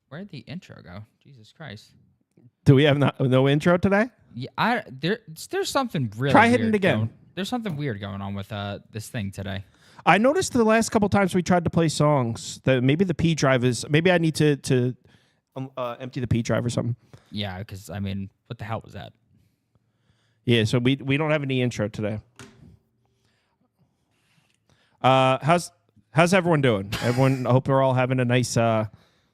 Where'd the intro go? Jesus Christ. Do we have no intro today? Yeah, there's something really Try hitting it weird again. There's something weird going on with this thing today. I noticed the last couple times we tried to play songs that maybe the P drive is. Maybe I need to empty the P drive or something. Yeah, because I mean, what the hell was that? Yeah, so we don't have any intro today. How's everyone doing? Everyone, I hope you're all having a nice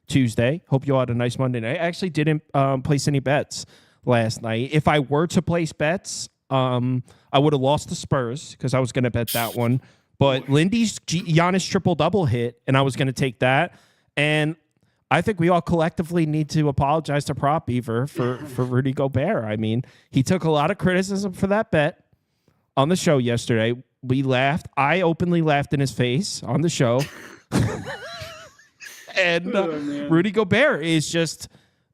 Tuesday. Hope you all had a nice Monday night. I actually didn't place any bets last night. If I were to place bets, I would have lost the Spurs because I was going to bet that one. But Lindy's Giannis triple-double hit, and I was going to take that. And I think we all collectively need to apologize to Prop Beaver for Rudy Gobert. I mean, he took a lot of criticism for that bet on the show yesterday. We laughed. I openly laughed in his face on the show. And Rudy Gobert is just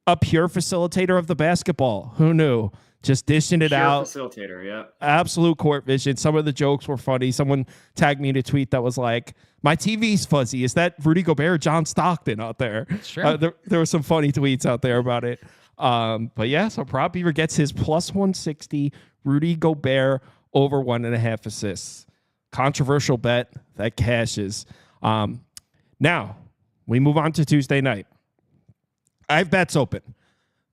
a pure facilitator of the basketball. Who knew? Just dishing it out. Facilitator, yeah. Absolute court vision. Some of the jokes were funny. Someone tagged me in a tweet that was like, my TV's fuzzy. Is that Rudy Gobert or John Stockton out there? Sure. There were some funny tweets out there about it. But yeah, so Prop Beaver gets his plus 160. Rudy Gobert over 1.5 assists. Controversial bet that cashes. Now, we move on to Tuesday night. I have bets open.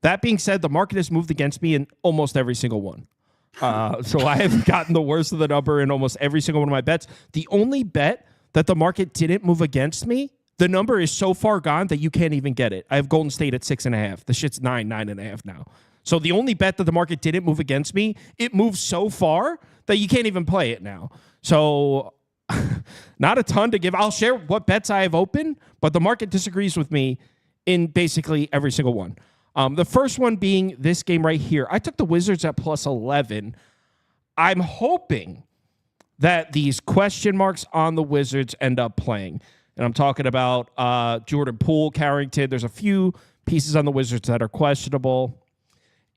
That being said, the market has moved against me in almost every single one. So I have gotten the worst of the number in almost every single one of my bets. The only bet that the market didn't move against me, the number is so far gone that you can't even get it. I have Golden State at 6.5. The shit's 9.5 now. So the only bet that the market didn't move against me, it moved so far that you can't even play it now. So not a ton to give. I'll share what bets I have open, but the market disagrees with me in basically every single one. The first one being this game right here. I took the Wizards at plus 11. I'm hoping that these question marks on the Wizards end up playing. And I'm talking about Jordan Poole, Carrington. There's a few pieces on the Wizards that are questionable.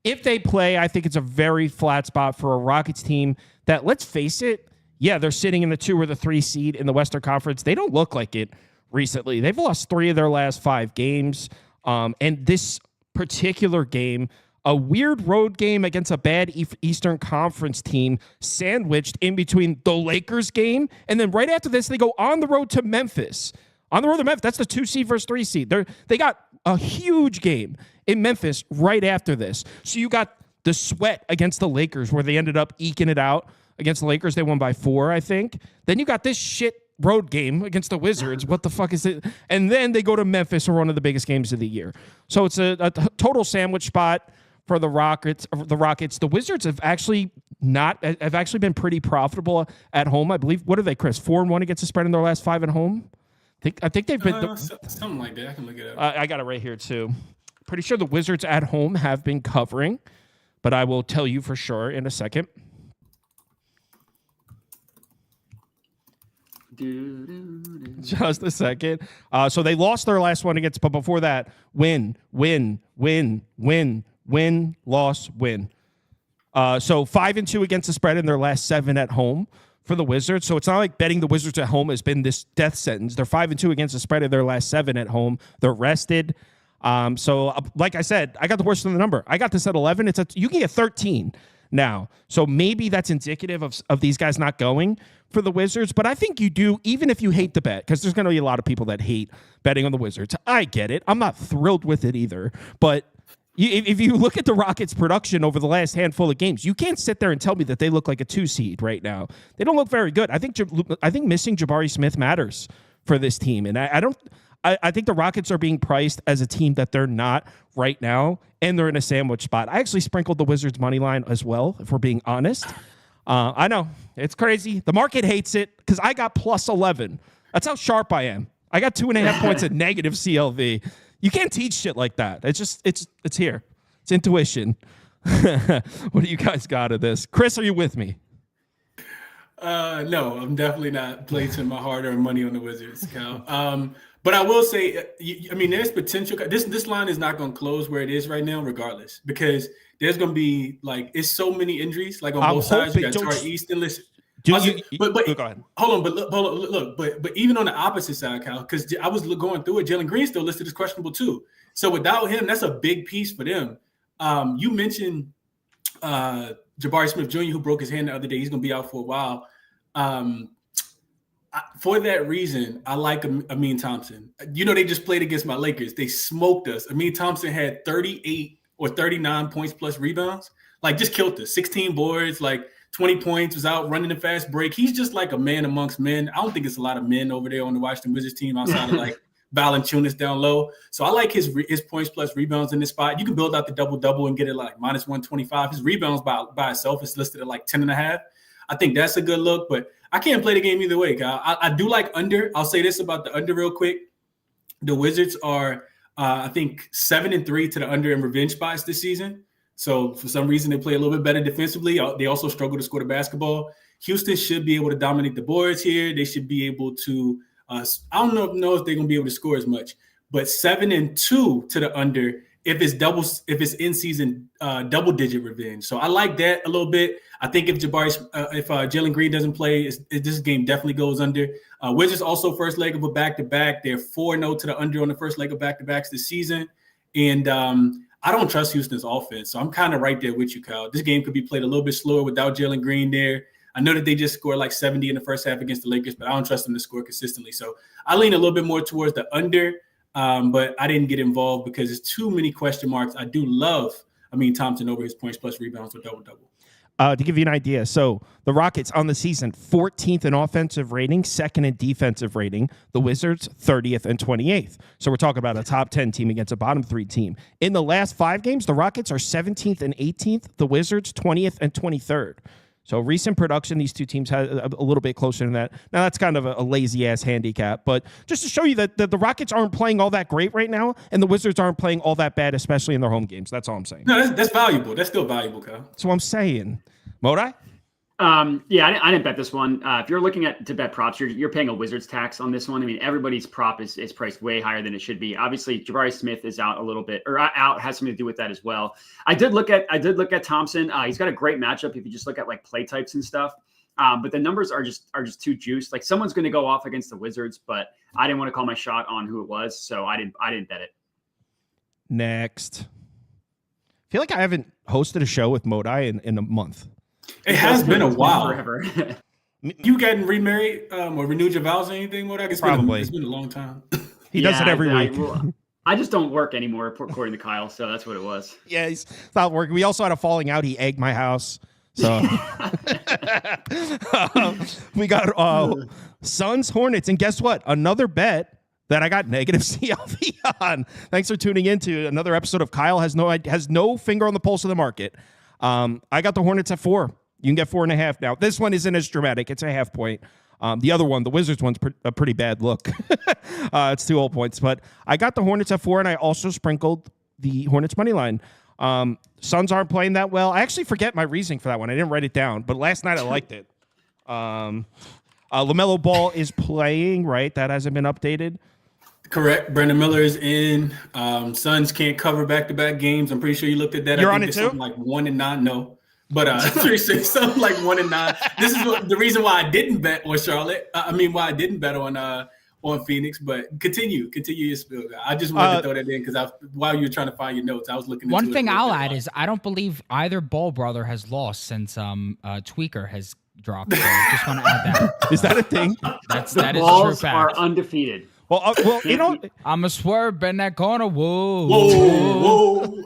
If they play, I think it's a very flat spot for a Rockets team that, let's face it, yeah, they're sitting in the 2 or the 3 seed in the Western Conference. They don't look like it recently. They've lost 3 of their last 5 games. And this particular game, a weird road game against a bad Eastern Conference team, sandwiched in between the Lakers game, and then right after this, they go on the road to Memphis. On the road to Memphis, that's the 2 seed versus 3 seed. They got a huge game in Memphis right after this. So you got the sweat against the Lakers, where they ended up eking it out against the Lakers. They won by 4, I think. Then you got this shit road game against the Wizards. What the fuck is it? And then they go to Memphis for one of the biggest games of the year. So it's a total sandwich spot for the Rockets. The Wizards have actually been pretty profitable at home. I believe. What are they, Chris? 4-1 against the spread in their last 5 at home. I think they've been something like that. I can look it up. I got it right here too. Pretty sure the Wizards at home have been covering, but I will tell you for sure in a second. Just a second. So they lost their last one against, but before that, win, loss, win. So 5-2 against the spread in their last 7 at home for the Wizards. So it's not like betting the Wizards at home has been this death sentence. They're 5-2 against the spread in their last 7 at home. They're rested. So like I said, I got the worst of the number. I got this at 11. You can get 13 now. So maybe that's indicative of these guys not going for the Wizards. But I think you do, even if you hate the bet, because there's going to be a lot of people that hate betting on the Wizards. I get it. I'm not thrilled with it either. But if you look at the Rockets' production over the last handful of games, you can't sit there and tell me that they look like a 2 seed right now. They don't look very good. I think missing Jabari Smith matters for this team. And I think the Rockets are being priced as a team that they're not right now, and they're in a sandwich spot. I actually sprinkled the Wizards' money line as well, if we're being honest. I know. It's crazy. The market hates it because I got plus 11. That's how sharp I am. I got 2.5 points at negative CLV. You can't teach shit like that. It's here. It's intuition. What do you guys got of this? Chris, are you with me? No, I'm definitely not placing my hard-earned money on the Wizards, Cal. But I will say, I mean, there's potential. This line is not going to close where it is right now, regardless, because there's going to be it's so many injuries, like on both sides. You got Tari Easton. Listen, Go ahead. hold on, but look, but even on the opposite side, Kyle, because I was going through it, Jalen Green still listed as questionable too. So without him, that's a big piece for them. You mentioned Jabari Smith Jr., who broke his hand the other day. He's going to be out for a while. For that reason, I like Amin Thompson. They just played against my Lakers. They smoked us. Amin Thompson had 38 or 39 points plus rebounds. Like, just killed us. 16 boards, like 20 points, was out running a fast break. He's just like a man amongst men. I don't think it's a lot of men over there on the Washington Wizards team outside of like Valanciunas down low. So I like his points plus rebounds in this spot. You can build out the double-double and get it like minus 125. His rebounds by itself is listed at like 10.5. I think that's a good look, but I can't play the game either way, Kyle. I do like under. I'll say this about the under real quick. The Wizards are, I think, 7-3 to the under in revenge spots this season. So for some reason, they play a little bit better defensively. They also struggle to score the basketball. Houston should be able to dominate the boards here. They should be able to I don't know if they're going to be able to score as much, but 7-2 to the under if it's in season double-digit revenge. So I like that a little bit. I think if Jalen Green doesn't play, this game definitely goes under. Wizards also first leg of a back-to-back. They're 4-0 to the under on the first leg of back-to-backs this season. And I don't trust Houston's offense. So I'm kind of right there with you, Kyle. This game could be played a little bit slower without Jalen Green there. I know that they just scored like 70 in the first half against the Lakers, but I don't trust them to score consistently. So I lean a little bit more towards the under, but I didn't get involved because there's too many question marks. I do love Amin Thompson over his points plus rebounds or double-double. To give you an idea, so the Rockets on the season, 14th in offensive rating, second in defensive rating. The Wizards, 30th and 28th. So we're talking about a top 10 team against a bottom 3 team. In the last 5 games, the Rockets are 17th and 18th. The Wizards, 20th and 23rd. So recent production, these two teams had a little bit closer than that. Now, that's kind of a lazy-ass handicap, but just to show you that the Rockets aren't playing all that great right now, and the Wizards aren't playing all that bad, especially in their home games. That's all I'm saying. No, that's valuable. That's still valuable, Kyle. That's what I'm saying. Modi? Yeah, I didn't bet this one. If you're looking to bet props, you're paying a Wizards tax on this one. I mean, everybody's prop is priced way higher than it should be. Obviously, Jabari Smith is out a little bit, or out has something to do with that as well. I did look at Thompson. He's got a great matchup if you just look at like play types and stuff. But the numbers are just too juiced. Like someone's going to go off against the Wizards, but I didn't want to call my shot on who it was, so I didn't bet it. Next, I feel like I haven't hosted a show with Modi in a month. It has been a while. Forever. You getting remarried or renewed your vows or anything? Probably. It's been a long time. He does it every week. I just don't work anymore, according to Kyle, so that's what it was. Yeah, he's not working. We also had a falling out. He egged my house. So we got Suns, Hornets, and guess what? Another bet that I got negative CLV on. Thanks for tuning in to another episode of Kyle has no finger on the pulse of the market. I got the Hornets at 4. You can get 4.5 now. This one isn't as dramatic. It's a half point. The other one, the Wizards one's a pretty bad look. It's 2 whole points. But I got the Hornets at 4, and I also sprinkled the Hornets money line. Suns aren't playing that well. I actually forget my reasoning for that one. I didn't write it down, but last night I liked it. LaMelo Ball is playing, right? That hasn't been updated. Correct. Brandon Miller is in. Suns can't cover back-to-back games. I'm pretty sure you looked at that. You're on it too? Like 1-9. No. But I'm pretty sure something like 1-9. This is the reason why I didn't bet on Charlotte. Why I didn't bet on Phoenix. But continue your spiel. I just wanted to throw that in because while you were trying to find your notes, I was looking. One thing I'll add is I don't believe either Ball brother has lost since Tweaker has dropped. So just want to add that. Is that a thing? That is a true Balls fact. are undefeated. Well, you know, I'm a swerve in that corner. Whoa.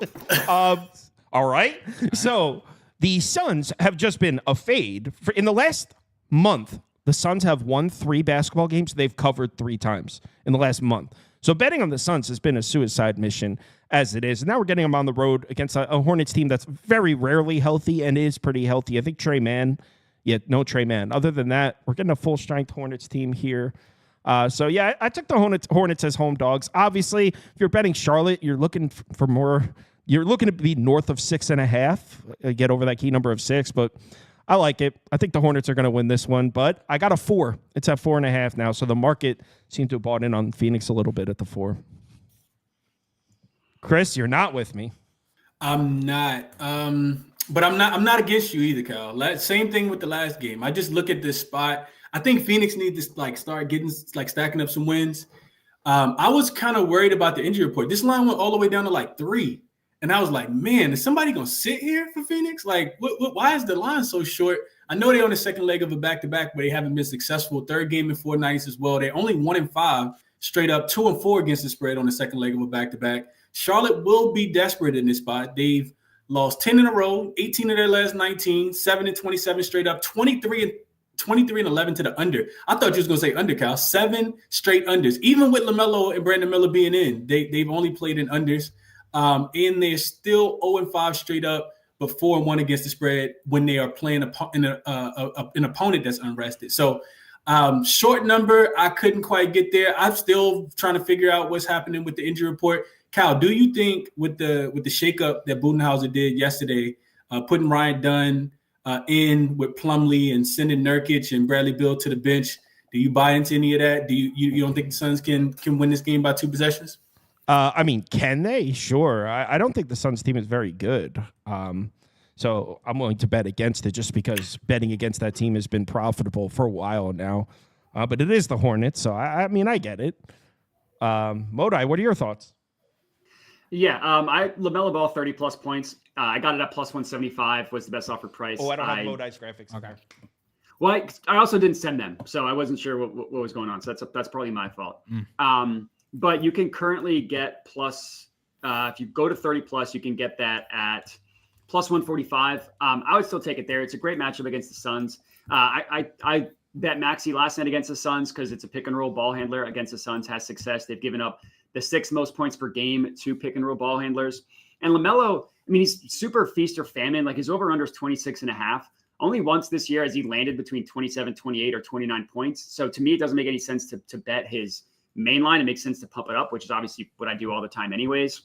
All right. So the Suns have just been a fade. In the last month, the Suns have won 3 basketball games. They've covered 3 times in the last month. So betting on the Suns has been a suicide mission as it is. And now we're getting them on the road against a Hornets team that's very rarely healthy and is pretty healthy. I think Trey Mann. No Trey Mann. Other than that, we're getting a full-strength Hornets team here. So, yeah, I took the Hornets as home dogs. Obviously, if you're betting Charlotte, you're looking for more. You're looking to be north of 6.5, get over that key number of 6. But I like it. I think the Hornets are going to win this one. But I got a 4. It's at 4.5 now. So the market seemed to have bought in on Phoenix a little bit at the 4. Chris, you're not with me. I'm not. But I'm not against you either, Cal. Same thing with the last game. I just look at this spot. I think Phoenix needs to like start getting like stacking up some wins. I was kind of worried about the injury report. This line went all the way down to like 3. And I was like, man, is somebody going to sit here for Phoenix? Like, why is the line so short? I know they're on the second leg of a back-to-back, but they haven't been successful. Third game in 4 nights as well. They're only 1-5 straight up, 2-4 against the spread on the second leg of a back-to-back. Charlotte will be desperate in this spot. They've lost 10 in a row, 18 of their last 19, 7-27 straight up, 23-11 to the under. I thought you was going to say under, Cal. 7 straight unders. Even with LaMelo and Brandon Miller being in, they've only played in unders. And they're still 0-5 straight up, but 4-1 against the spread when they are playing an opponent that's unrested. So short number, I couldn't quite get there. I'm still trying to figure out what's happening with the injury report. Cal, do you think with the shakeup that Budenholzer did yesterday, putting Ryan Dunn in with Plumlee and sending Nurkic and Bradley Beal to the bench, do you buy into any of that? Do you don't think the Suns can win this game by 2 possessions? I mean, can they? Sure. I don't think the Suns team is very good. So I'm willing to bet against it just because betting against that team has been profitable for a while now. But it is the Hornets, so I mean, I get it. Modi, what are your thoughts? Yeah, LaMelo Ball 30+ points. I got it at plus 175 was the best offer price. Oh, I don't have Modi's graphics. Okay. Well, I also didn't send them, so I wasn't sure what was going on. So that's probably my fault. But you can currently get plus, if you go to 30+, you can get that at plus 145. I would still take it there. It's a great matchup against the Suns. I bet Maxey last night against the Suns because it's a pick and roll ball handler against the Suns, has success. They've given up the 6th most points per game to pick and roll ball handlers. And LaMelo, I mean, he's super feast or famine. Like his over-under is 26.5. Only once this year has he landed between 27, 28, or 29 points. So to me, it doesn't make any sense to bet his main line. It makes sense to pump it up, which is obviously what I do all the time anyways.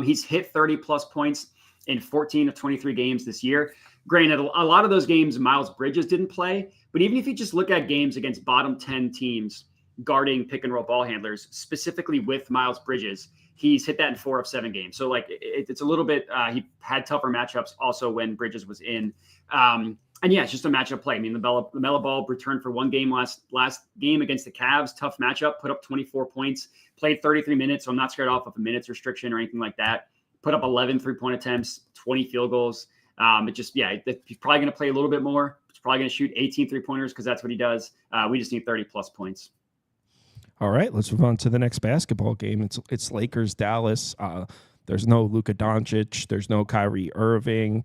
He's hit 30+ points in 14 of 23 games this year. Granted, a lot of those games, Miles Bridges didn't play. But even if you just look at games against bottom 10 teams guarding pick and roll ball handlers, specifically with Miles Bridges, he's hit that in 4 of 7 games. So like it's a little bit, he had tougher matchups also when Bridges was in. And yeah, it's just a matchup play. I mean, the LaMelo Ball returned for 1 game last game against the Cavs. Tough matchup, put up 24 points, played 33 minutes. So I'm not scared off of a minutes restriction or anything like that. Put up 11 3-point attempts, 20 field goals. He's probably going to play a little bit more. He's probably going to shoot 18 3-pointers because that's what he does. We just need 30+ points. All right, let's move on to the next basketball game. It's Lakers-Dallas. There's no Luka Doncic. There's no Kyrie Irving.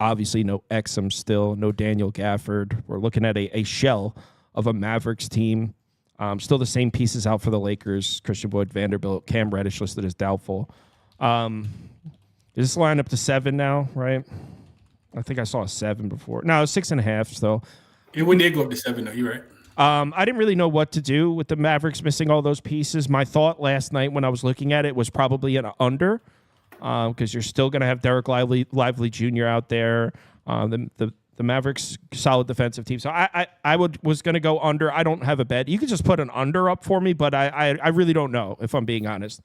Obviously, no Exum still. No Daniel Gafford. We're looking at a shell of a Mavericks team. Still the same pieces out for the Lakers. Christian Wood, Vanderbilt, Cam Reddish listed as doubtful. Is this line up to 7 now, right? I think I saw a 7 before. No, 6.5 still. It wouldn't did go up to 7, though. You're right. I didn't really know what to do with the Mavericks missing all those pieces. My thought last night when I was looking at it was probably an under because you're still going to have Derek Lively Jr. out there. The Mavericks, solid defensive team. So I was going to go under. I don't have a bet. You could just put an under up for me, but I really don't know if I'm being honest.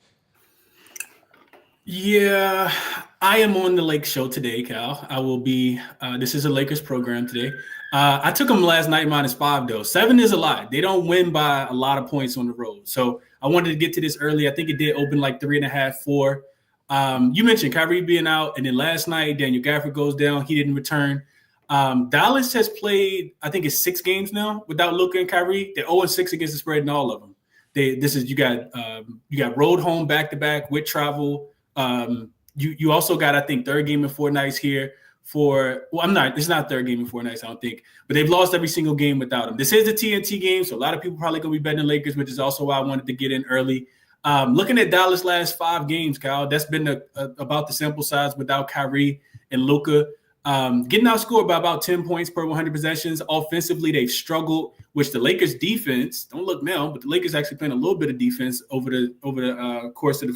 Yeah, I am on the Lake Show today, Cal. I will be. This is a Lakers program today. I took them last night -5, though. 7 is a lot. They don't win by a lot of points on the road. So I wanted to get to this early. I think it did open like 3.5, 4. You mentioned Kyrie being out, and then last night Daniel Gafford goes down. He didn't return. Dallas has played, I think it's 6 games now without Luka and Kyrie. They're 0-6 against the spread in all of them. You got road home back-to-back with travel. You also got, I think, 3rd game in 4 nights here it's not 3rd game in 4 nights, I don't think, but they've lost every single game without him. This is the TNT game, so a lot of people probably going to be betting the Lakers, which is also why I wanted to get in early. Looking at Dallas' last 5 games, Kyle, that's been about the sample size without Kyrie and Luka. Getting outscored by about 10 points per 100 possessions. Offensively, they've struggled, which the Lakers' defense, don't look now, but the Lakers actually playing a little bit of defense over the course of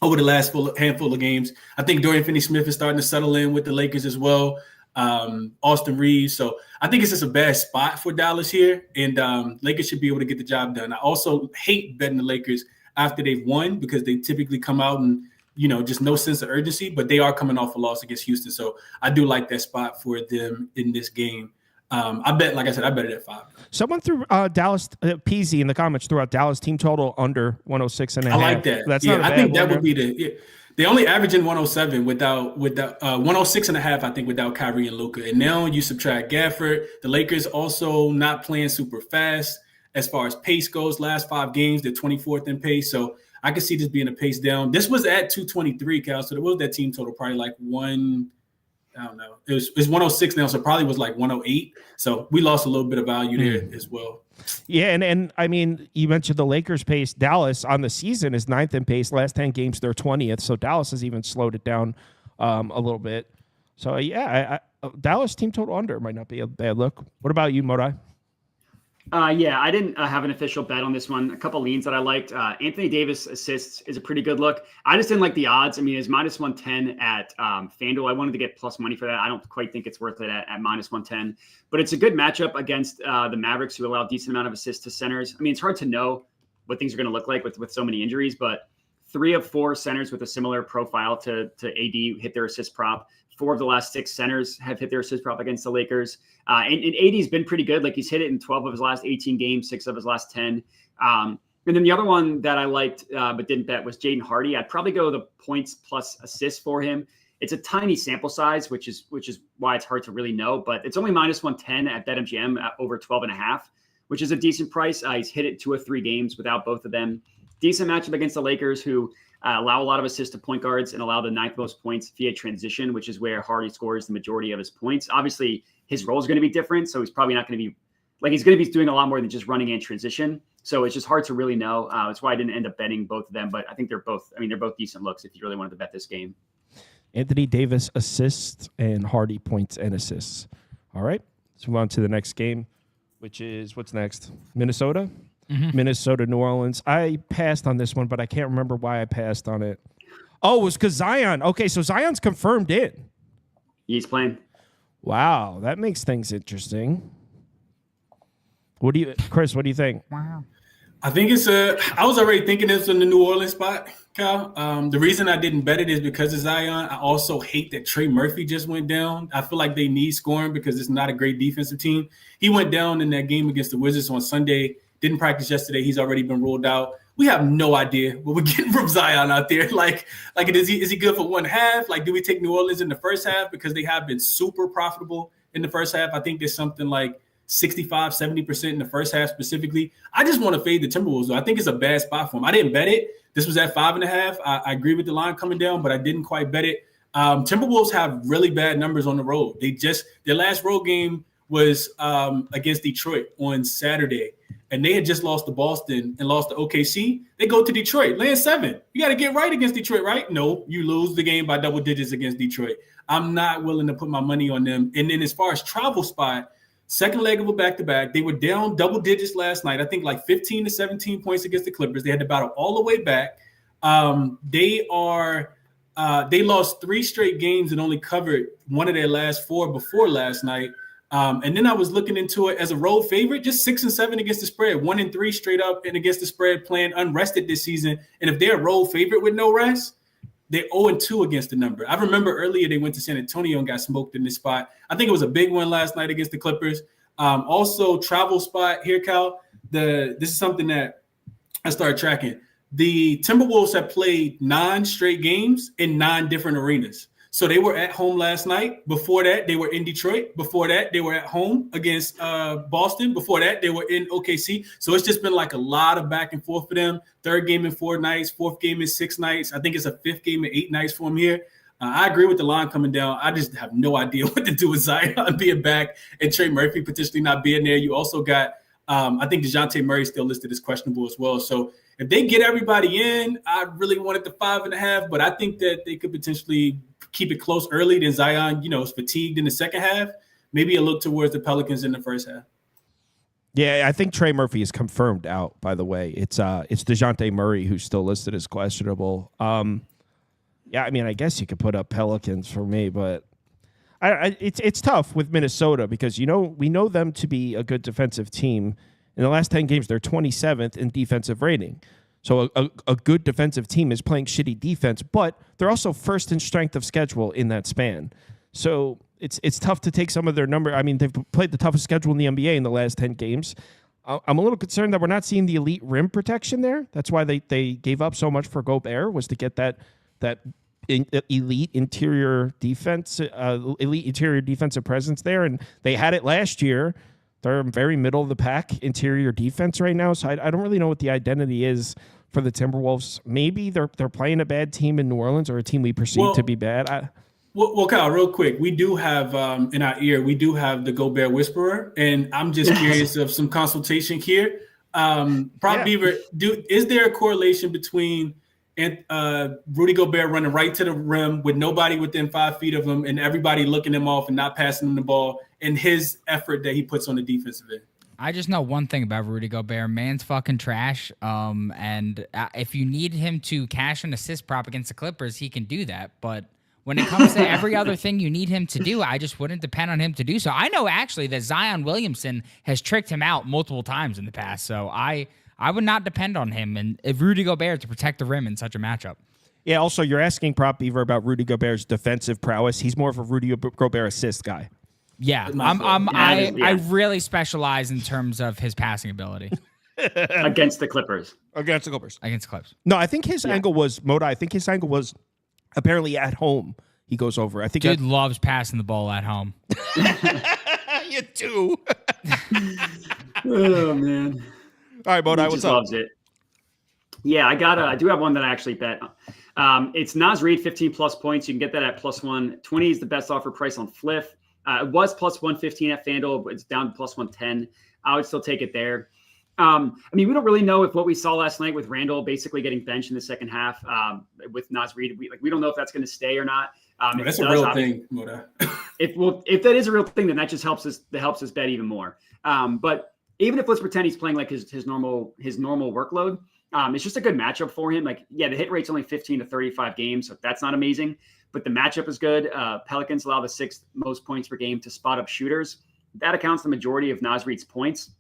over the last handful of games. I think Dorian Finney-Smith is starting to settle in with the Lakers as well. Austin Reeves. So I think it's just a bad spot for Dallas here, and Lakers should be able to get the job done. I also hate betting the Lakers after they've won because they typically come out and just no sense of urgency, but they are coming off a loss against Houston. So I do like that spot for them in this game. I bet, like I said, I bet it at 5. Someone threw Dallas, Peasy in the comments threw out Dallas team total under 106.5. I like that. That's not a bad I think that one, would be they only average in 107 without 106.5, I think, without Kyrie and Luka. And now you subtract Gafford. The Lakers also not playing super fast as far as pace goes. Last 5 games, they're 24th in pace. So I could see this being a pace down. This was at 223, Cal. So there was that team total probably like I don't know. It's 106 now, so it probably was like 108. So we lost a little bit of value there as well. Yeah, and I mean, you mentioned the Lakers pace. Dallas on the season is 9th in pace. Last 10 games, they're 20th. So Dallas has even slowed it down a little bit. So, yeah, Dallas team total under might not be a bad look. What about you, Modai? Yeah, I didn't have an official bet on this one. A couple leans that I liked. Anthony Davis assists is a pretty good look. I just didn't like the odds. I mean, it's minus 110 at FanDuel. I wanted to get plus money for that. I don't quite think it's worth it at minus 110. But it's a good matchup against the Mavericks, who allow a decent amount of assists to centers. I mean, it's hard to know what things are going to look like with so many injuries, but 3 of 4 centers with a similar profile to AD hit their assist prop. 4 of the last 6 centers have hit their assist prop against the Lakers. And AD's been pretty good. Like, he's hit it in 12 of his last 18 games, 6 of his last 10. And then the other one that I liked but didn't bet was Jaden Hardy. I'd probably go the points plus assists for him. It's a tiny sample size, which is why it's hard to really know. But it's only minus 110 at BetMGM at over 12.5, which is a decent price. He's hit it 2 of 3 games without both of them. Decent matchup against the Lakers, who allow a lot of assists to point guards and allow the 9th most points via transition, which is where Hardy scores the majority of his points. Obviously, his role is going to be different, so he's probably not going to be he's going to be doing a lot more than just running in transition. So it's just hard to really know. That's why I didn't end up betting both of them, but I think they're both decent looks if you really wanted to bet this game. Anthony Davis assists and Hardy points and assists. All right, let's move on to the next game, which is what's next? Minnesota? Mm-hmm. Minnesota, New Orleans. I passed on this one, but I can't remember why I passed on it. Oh, it was because Zion. Okay, so Zion's confirmed in. He's playing. Wow, that makes things interesting. Chris, what do you think? Wow. I think I was already thinking this in the New Orleans spot, Kyle. The reason I didn't bet it is because of Zion. I also hate that Trey Murphy just went down. I feel like they need scoring because it's not a great defensive team. He went down in that game against the Wizards on Sunday. Didn't practice yesterday. He's already been ruled out. We have no idea what we're getting from Zion out there. Like is he good for one half? Like, do we take New Orleans in the first half because they have been super profitable in the first half? I think there's something like 65, 70% in the first half specifically. I just want to fade the Timberwolves, though. I think it's a bad spot for them. I didn't bet it. This was at 5.5. I agree with the line coming down, but I didn't quite bet it. Timberwolves have really bad numbers on the road. Their last road game was against Detroit on Saturday. And they had just lost to Boston and lost to OKC. They go to Detroit, laying 7. You got to get right against Detroit, right? No, you lose the game by double digits against Detroit. I'm not willing to put my money on them. And then as far as travel spot, second leg of a back-to-back, they were down double digits last night. I think like 15 to 17 points against the Clippers. They had to battle all the way back. They lost 3 straight games and only covered one of their last 4 before last night. And then I was looking into it as a road favorite, just 6-7 against the spread, 1-3 straight up and against the spread, playing unrested this season. And if they're a road favorite with no rest, they're 0-2 against the number. I remember earlier they went to San Antonio and got smoked in this spot. I think it was a big one last night against the Clippers. Also, travel spot here, Cal. This is something that I started tracking. The Timberwolves have played 9 straight games in 9 different arenas. So they were at home last night. Before that, they were in Detroit. Before that, they were at home against Boston. Before that, they were in OKC. So it's just been like a lot of back and forth for them. 3rd game in 4 nights. 4th game in 6 nights. I think it's a 5th game in 8 nights for them here. I agree with the line coming down. I just have no idea what to do with Zion being back and Trey Murphy potentially not being there. You also got, I think DeJounte Murray still listed as questionable as well. So if they get everybody in, I really wanted the 5.5, but I think that they could potentially keep it close early. Then Zion, is fatigued in the second half. Maybe a look towards the Pelicans in the first half. Yeah, I think Trey Murphy is confirmed out, by the way. It's DeJounte Murray who's still listed as questionable. Yeah, I mean, I guess you could put up Pelicans for me, but it's tough with Minnesota because, we know them to be a good defensive team. In the last 10 games, they're 27th in defensive rating. So a good defensive team is playing shitty defense, but they're also first in strength of schedule in that span. So it's tough to take some of their number. I mean, they've played the toughest schedule in the NBA in the last 10 games. I'm a little concerned that we're not seeing the elite rim protection there. That's why they gave up so much for Gobert, was to get that elite interior defensive presence there. And they had it last year. They're very middle of the pack interior defense right now. So I don't really know what the identity is for the Timberwolves. Maybe they're playing a bad team in New Orleans, or a team we perceive to be bad. Well, Kyle, real quick, we do have in our ear, we do have the Gobert Whisperer, and I'm just curious of some consultation here. Beaver, is there a correlation between Rudy Gobert running right to the rim with nobody within 5 feet of him and everybody looking him off and not passing him the ball, and his effort that he puts on the defensive end? I just know one thing about Rudy Gobert. Man's fucking trash. And if you need him to cash an assist prop against the Clippers, he can do that. But when it comes to every other thing you need him to do, I just wouldn't depend on him to do so. I know actually that Zion Williamson has tricked him out multiple times in the past. So I would not depend on him and Rudy Gobert to protect the rim in such a matchup. Yeah, also, you're asking Prop Beaver about Rudy Gobert's defensive prowess. He's more of a Rudy Gobert assist guy. Yeah, I really specialize in terms of his passing ability. Against the Clippers. Against the Clippers. Against the Clips. No, I think his angle was, Moda, I think his angle was apparently at home. He goes over. I think Dude loves passing the ball at home. You do. Oh, man. All right, Moda, what's up? Loves it. Yeah, I do have one that I actually bet. It's Nas Reed, 15-plus points. You can get that at +120 is the best offer price on Fliff. It was +115 at FanDuel, but it's down to +110. I would still take it there. I mean, we don't really know if what we saw last night with Randall basically getting benched in the second half with Nas Reed. We don't know if that's going to stay or not. That's a real thing, Moda. If that is a real thing, then that just helps us bet even more. But even if, let's pretend he's playing like his normal workload, it's just a good matchup for him. Like, yeah, the hit rate's only 15 to 35 games, so that's not amazing. But the matchup is good. Pelicans allow the 6th most points per game to spot up shooters. That accounts the majority of Nas Reed's points.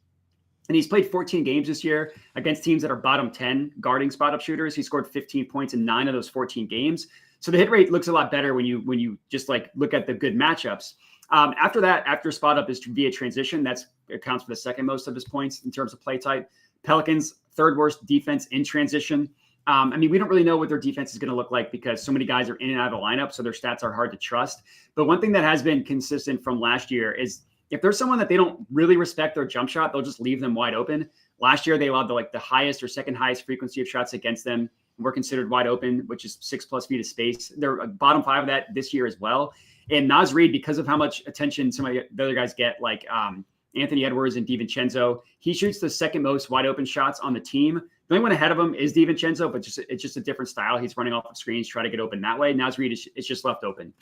And he's played 14 games this year against teams that are bottom 10 guarding spot up shooters. He scored 15 points in 9 of those 14 games. So the hit rate looks a lot better when you just like look at the good matchups. After that, after spot up is via transition. That accounts for the second most of his points in terms of play type. Pelicans, 3rd worst defense in transition. I mean, we don't really know what their defense is going to look like because so many guys are in and out of the lineup, so their stats are hard to trust. But one thing that has been consistent from last year is if there's someone that they don't really respect their jump shot, they'll just leave them wide open. Last year, they allowed the highest or second highest frequency of shots against them were considered wide open, which is 6+ feet of space. They're bottom 5 of that this year as well. And Nas Reed, because of how much attention some of the other guys get, like Anthony Edwards and DiVincenzo, he shoots the second most wide open shots on the team. The only one ahead of him is DiVincenzo, but it's just a different style. He's running off of screens, try to get open that way. Nas Reed is just left open.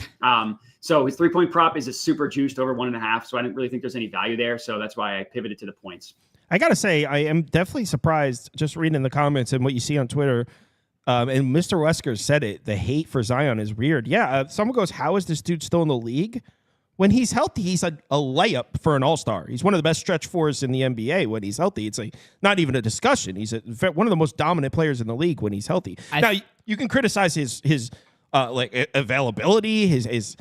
So his 3-point prop is a super juiced over 1.5. So I didn't really think there's any value there. So that's why I pivoted to the points. I got to say, I am definitely surprised just reading in the comments and what you see on Twitter. And Mr. Wesker said it. The hate for Zion is weird. Yeah. Someone goes, how is this dude still in the league? When he's healthy, he's a layup for an all-star. He's one of the best stretch fours in the NBA when he's healthy. It's like not even a discussion. He's one of the most dominant players in the league when he's healthy. Now, you can criticize his availability, his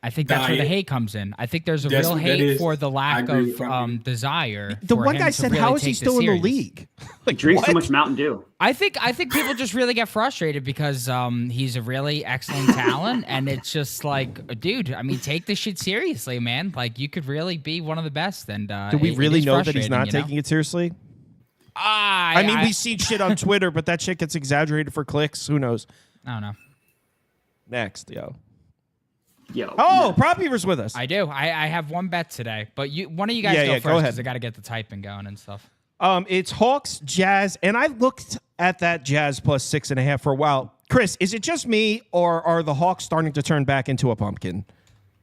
I think that's where the hate comes in. I think there's a real hate for the lack of desire. The one guy said, "How is he still in the league?" Like, drink so much Mountain Dew. I think people just really get frustrated because he's a really excellent talent, and it's just like, dude, I mean, take this shit seriously, man. Like, you could really be one of the best. And do we really know that he's not taking it seriously? I mean, we see shit on Twitter, but that shit gets exaggerated for clicks. Who knows? I don't know. Next, yo. No. Prop Beaver's with us. I do. I have one bet today, but one of you guys go first because I got to get the typing going and stuff. It's Hawks, Jazz, and I looked at that Jazz plus 6.5 for a while. Chris, is it just me, or are the Hawks starting to turn back into a pumpkin?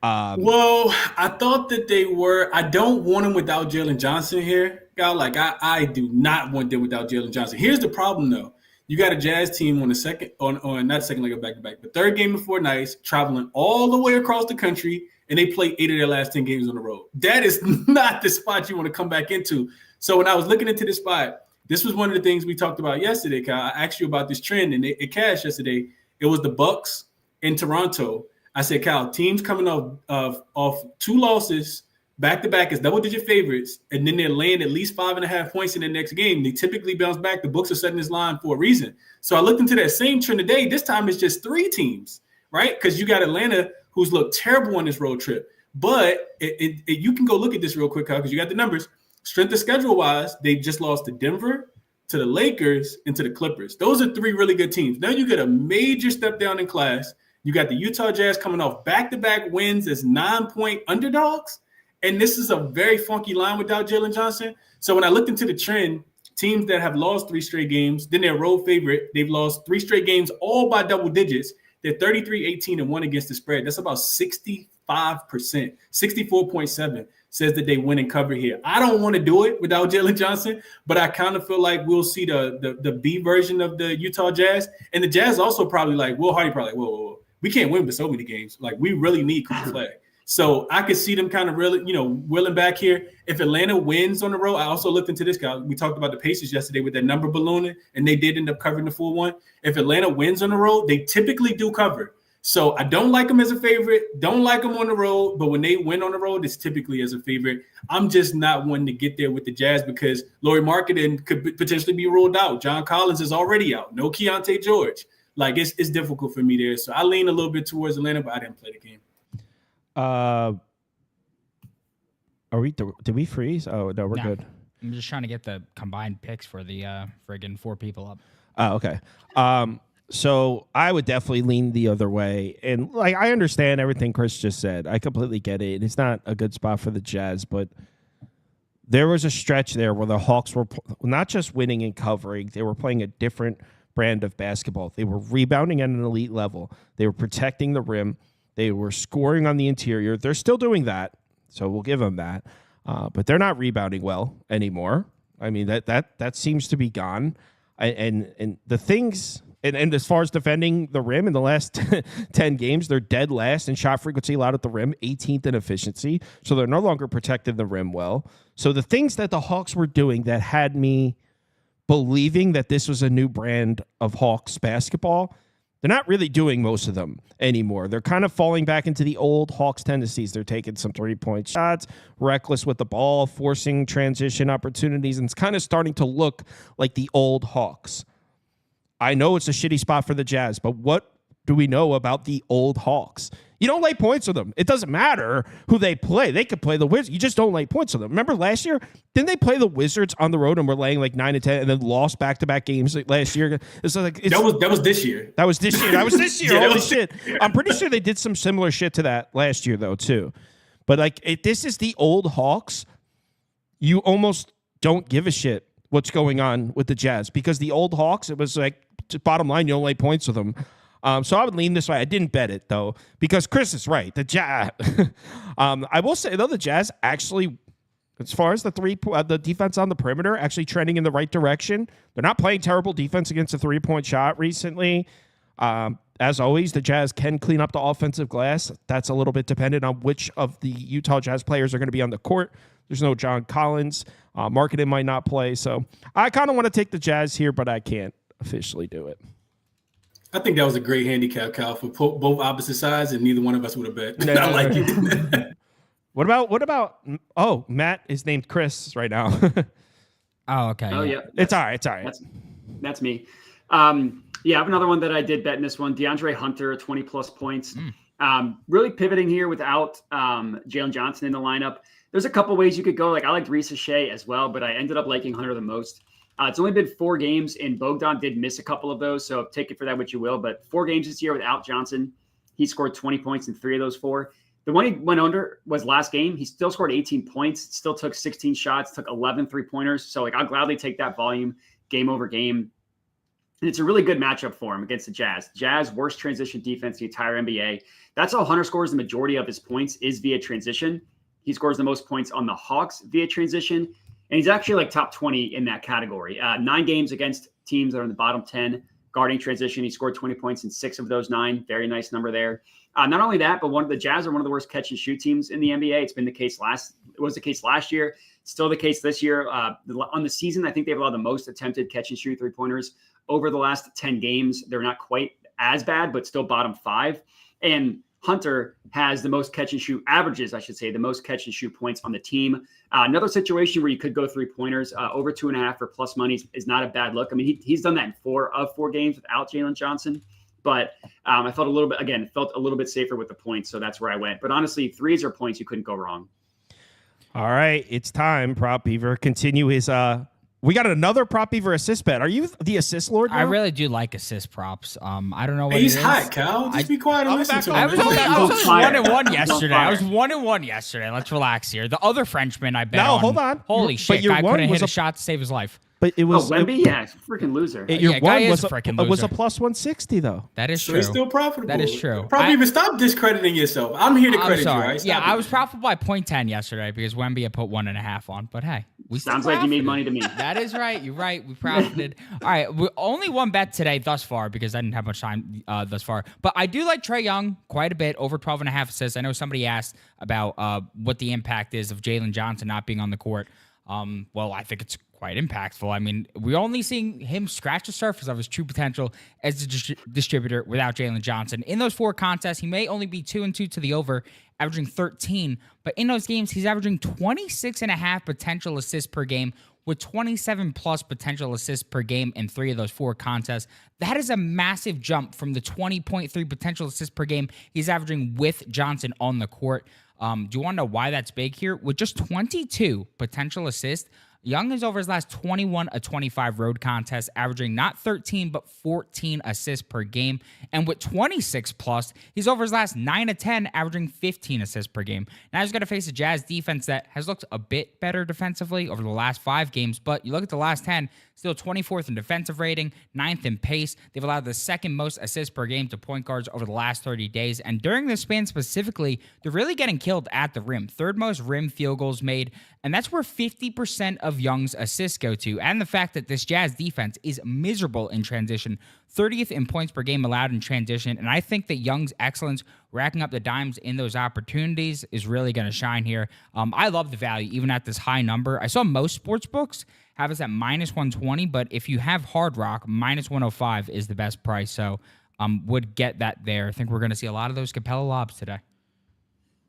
Well, I thought that they were. I don't want them without Jalen Johnson here. Like, I do not want them without Jalen Johnson. Here's the problem, though. You got a Jazz team on the second, on not second leg of back-to-back, but third game of 4 nights, traveling all the way across the country, and they play 8 of their last 10 games on the road. That is not the spot you want to come back into. So when I was looking into this spot, This was one of the things we talked about yesterday, Kyle. I asked you about this trend, and it cashed yesterday. It was the Bucks in Toronto. I said, Kyle, teams coming off 2 losses back-to-back as double-digit favorites, and then they're laying at least 5.5 points in the next game. They typically bounce back. The books are setting this line for a reason. So I looked into that same trend today. This time it's just 3 teams, right? Because you got Atlanta, who's looked terrible on this road trip. But you can go look at this real quick, Kyle, because you got the numbers. Strength of schedule-wise, they just lost to Denver, to the Lakers, and to the Clippers. Those are 3 really good teams. Now you get a major step down in class. You got the Utah Jazz coming off back-to-back wins as 9-point underdogs. And this is a very funky line without Jalen Johnson. So when I looked into the trend, teams that have lost 3 straight games, then their road favorite, they've lost 3 straight games, all by double digits. They're 33-18-1 against the spread. That's about 65%. 64.7 says that they win and cover here. I don't want to do it without Jalen Johnson, but I kind of feel like we'll see the B version of the Utah Jazz. And the Jazz also probably like, Will Hardy probably like, whoa. We can't win with so many games. Like, we really need Cooper Flag. So I could see them kind of really, willing back here. If Atlanta wins on the road, I also looked into this guy. We talked about the Pacers yesterday with that number ballooning, and they did end up covering the 4-1. If Atlanta wins on the road, they typically do cover. So I don't like them as a favorite, don't like them on the road, but when they win on the road, it's typically as a favorite. I'm just not one to get there with the Jazz because Lauri Markkanen could potentially be ruled out. John Collins is already out. No Keontae George. Like, it's difficult for me there. So I lean a little bit towards Atlanta, but I didn't play the game. Did we freeze? Oh, no, we're good. I'm just trying to get the combined picks for the friggin' 4 people up. Oh, okay. So I would definitely lean the other way. And like, I understand everything Chris just said. I completely get it. It's not a good spot for the Jazz, but there was a stretch there where the Hawks were not just winning and covering, they were playing a different brand of basketball. They were rebounding at an elite level. They were protecting the rim. They were scoring on the interior. They're still doing that, so we'll give them that. But they're not rebounding well anymore. I mean, that seems to be gone. And the things, and as far as defending the rim in the last 10 games, they're dead last in shot frequency allowed at the rim, 18th in efficiency. So they're no longer protecting the rim well. So the things that the Hawks were doing that had me believing that this was a new brand of Hawks basketball, they're not really doing most of them anymore. They're kind of falling back into the old Hawks tendencies. They're taking some 3-point shots, reckless with the ball, forcing transition opportunities, and it's kind of starting to look like the old Hawks. I know it's a shitty spot for the Jazz, but what do we know about the old Hawks? You don't lay points with them. It doesn't matter who they play. They could play the Wizards. You just don't lay points with them. Remember last year? Didn't they play the Wizards on the road and were laying like 9 and 10 and then lost back-to-back games last year? That was this year. That was this year. That was this year. Yeah, Holy shit. I'm pretty sure they did some similar shit to that last year, though, too. But like, if this is the old Hawks, you almost don't give a shit what's going on with the Jazz because the old Hawks, it was like, bottom line, you don't lay points with them. So I would lean this way. I didn't bet it, though, because Chris is right. The Jazz. I will say, though, the Jazz actually, as far as the defense on the perimeter, actually trending in the right direction. They're not playing terrible defense against a 3-point shot recently. As always, the Jazz can clean up the offensive glass. That's a little bit dependent on which of the Utah Jazz players are going to be on the court. There's no John Collins. Markkanen might not play. So I kind of want to take the Jazz here, but I can't officially do it. I think that was a great handicap, Kyle, for both opposite sides, and neither one of us would have bet. No. I like it. What about? Oh, Matt is named Chris right now. Oh, okay. Oh, yeah. It's all right. It's all right. That's me. Yeah, I have another one that I did bet in this one. DeAndre Hunter, 20-plus points. Really pivoting here without Jalen Johnson in the lineup. There's a couple ways you could go. Like, I liked Reese Shea as well, but I ended up liking Hunter the most. It's only been 4 games, and Bogdan did miss a couple of those, so take it for that what you will. But 4 games this year without Johnson. He scored 20 points in 3 of those 4. The one he went under was last game. He still scored 18 points, still took 16 shots, took 11 3-pointers. So, like, I'll gladly take that volume game over game. And it's a really good matchup for him against the Jazz. Jazz, worst transition defense in the entire NBA. That's how Hunter scores the majority of his points is via transition. He scores the most points on the Hawks via transition. And he's actually like top 20 in that category. 9 games against teams that are in the bottom 10 guarding transition. He scored 20 points in 6 of those 9. Very nice number there. Not only that, but the Jazz are one of the worst catch and shoot teams in the NBA. It was the case last year. Still the case this year. On the season, I think they've allowed the most attempted catch and shoot 3-pointers over the last 10 games. They're not quite as bad, but still bottom 5. And Hunter has the most catch and shoot averages, I should say, the most catch and shoot points on the team. Another situation where you could go 3-pointers over 2.5 for plus money is not a bad look. I mean, he's done that in 4 of 4 games without Jalen Johnson. But I felt a little bit safer with the points, so that's where I went. But honestly, threes or points, you couldn't go wrong. All right, it's time. Prop Beaver continue his. We got another Prop Beaver assist bet. Are you the assist lord now? I really do like assist props. I don't know what he's it is. hot, Cal. Just be quiet and listen to him. I was 1-1 yesterday. I was 1-1 yesterday. Let's relax here. The other Frenchman I bet on. Hold on. Holy shit, your guy one couldn't hit was a shot to save his life. But it was Wemby, freaking loser. Your guy one is was a freaking It was a loser. plus 160 though. That is So true. he's still profitable. That is true. Probably even stop discrediting yourself. I'm here to I'm credit sorry. you, right? Yeah, Stop I it. was profitable by 0.10 yesterday because Wemby had put 1.5 on. But hey, we still Sounds like you made profited. money to me. That is right. You're right. We profited. All right. We only one bet today thus far because I didn't have much time thus far. But I do like Trae Young quite a bit, over 12.5 assists. I know somebody asked about what the impact is of Jalen Johnson not being on the court. Well, I think it's quite impactful. I mean, we're only seeing him scratch the surface of his true potential as a distributor without Jalen Johnson. In those 4 contests, he may only be 2-2 to the over, averaging 13. But in those games, he's averaging 26.5 potential assists per game with 27 plus potential assists per game in 3 of those 4 contests. That is a massive jump from the 20.3 potential assists per game he's averaging with Johnson on the court. Do you want to know why that's big here? With just 22 potential assists, Young is over his last 21 of 25 road contests, averaging not 13, but 14 assists per game. And with 26 plus, he's over his last 9 of 10, averaging 15 assists per game. Now he's going to face a Jazz defense that has looked a bit better defensively over the last 5 games, but you look at the last 10, still 24th in defensive rating, 9th in pace. They've allowed the 2nd most assists per game to point guards over the last 30 days. And during this span specifically, they're really getting killed at the rim. 3rd most rim field goals made. And that's where 50% of Young's assists go to. And the fact that this Jazz defense is miserable in transition, 30th in points per game allowed in transition. And I think that Young's excellence, racking up the dimes in those opportunities, is really going to shine here. I love the value, even at this high number. I saw most sports books have us at minus 120, but if you have Hard Rock, minus 105 is the best price. So would get that there. I think we're going to see a lot of those Capella lobs today.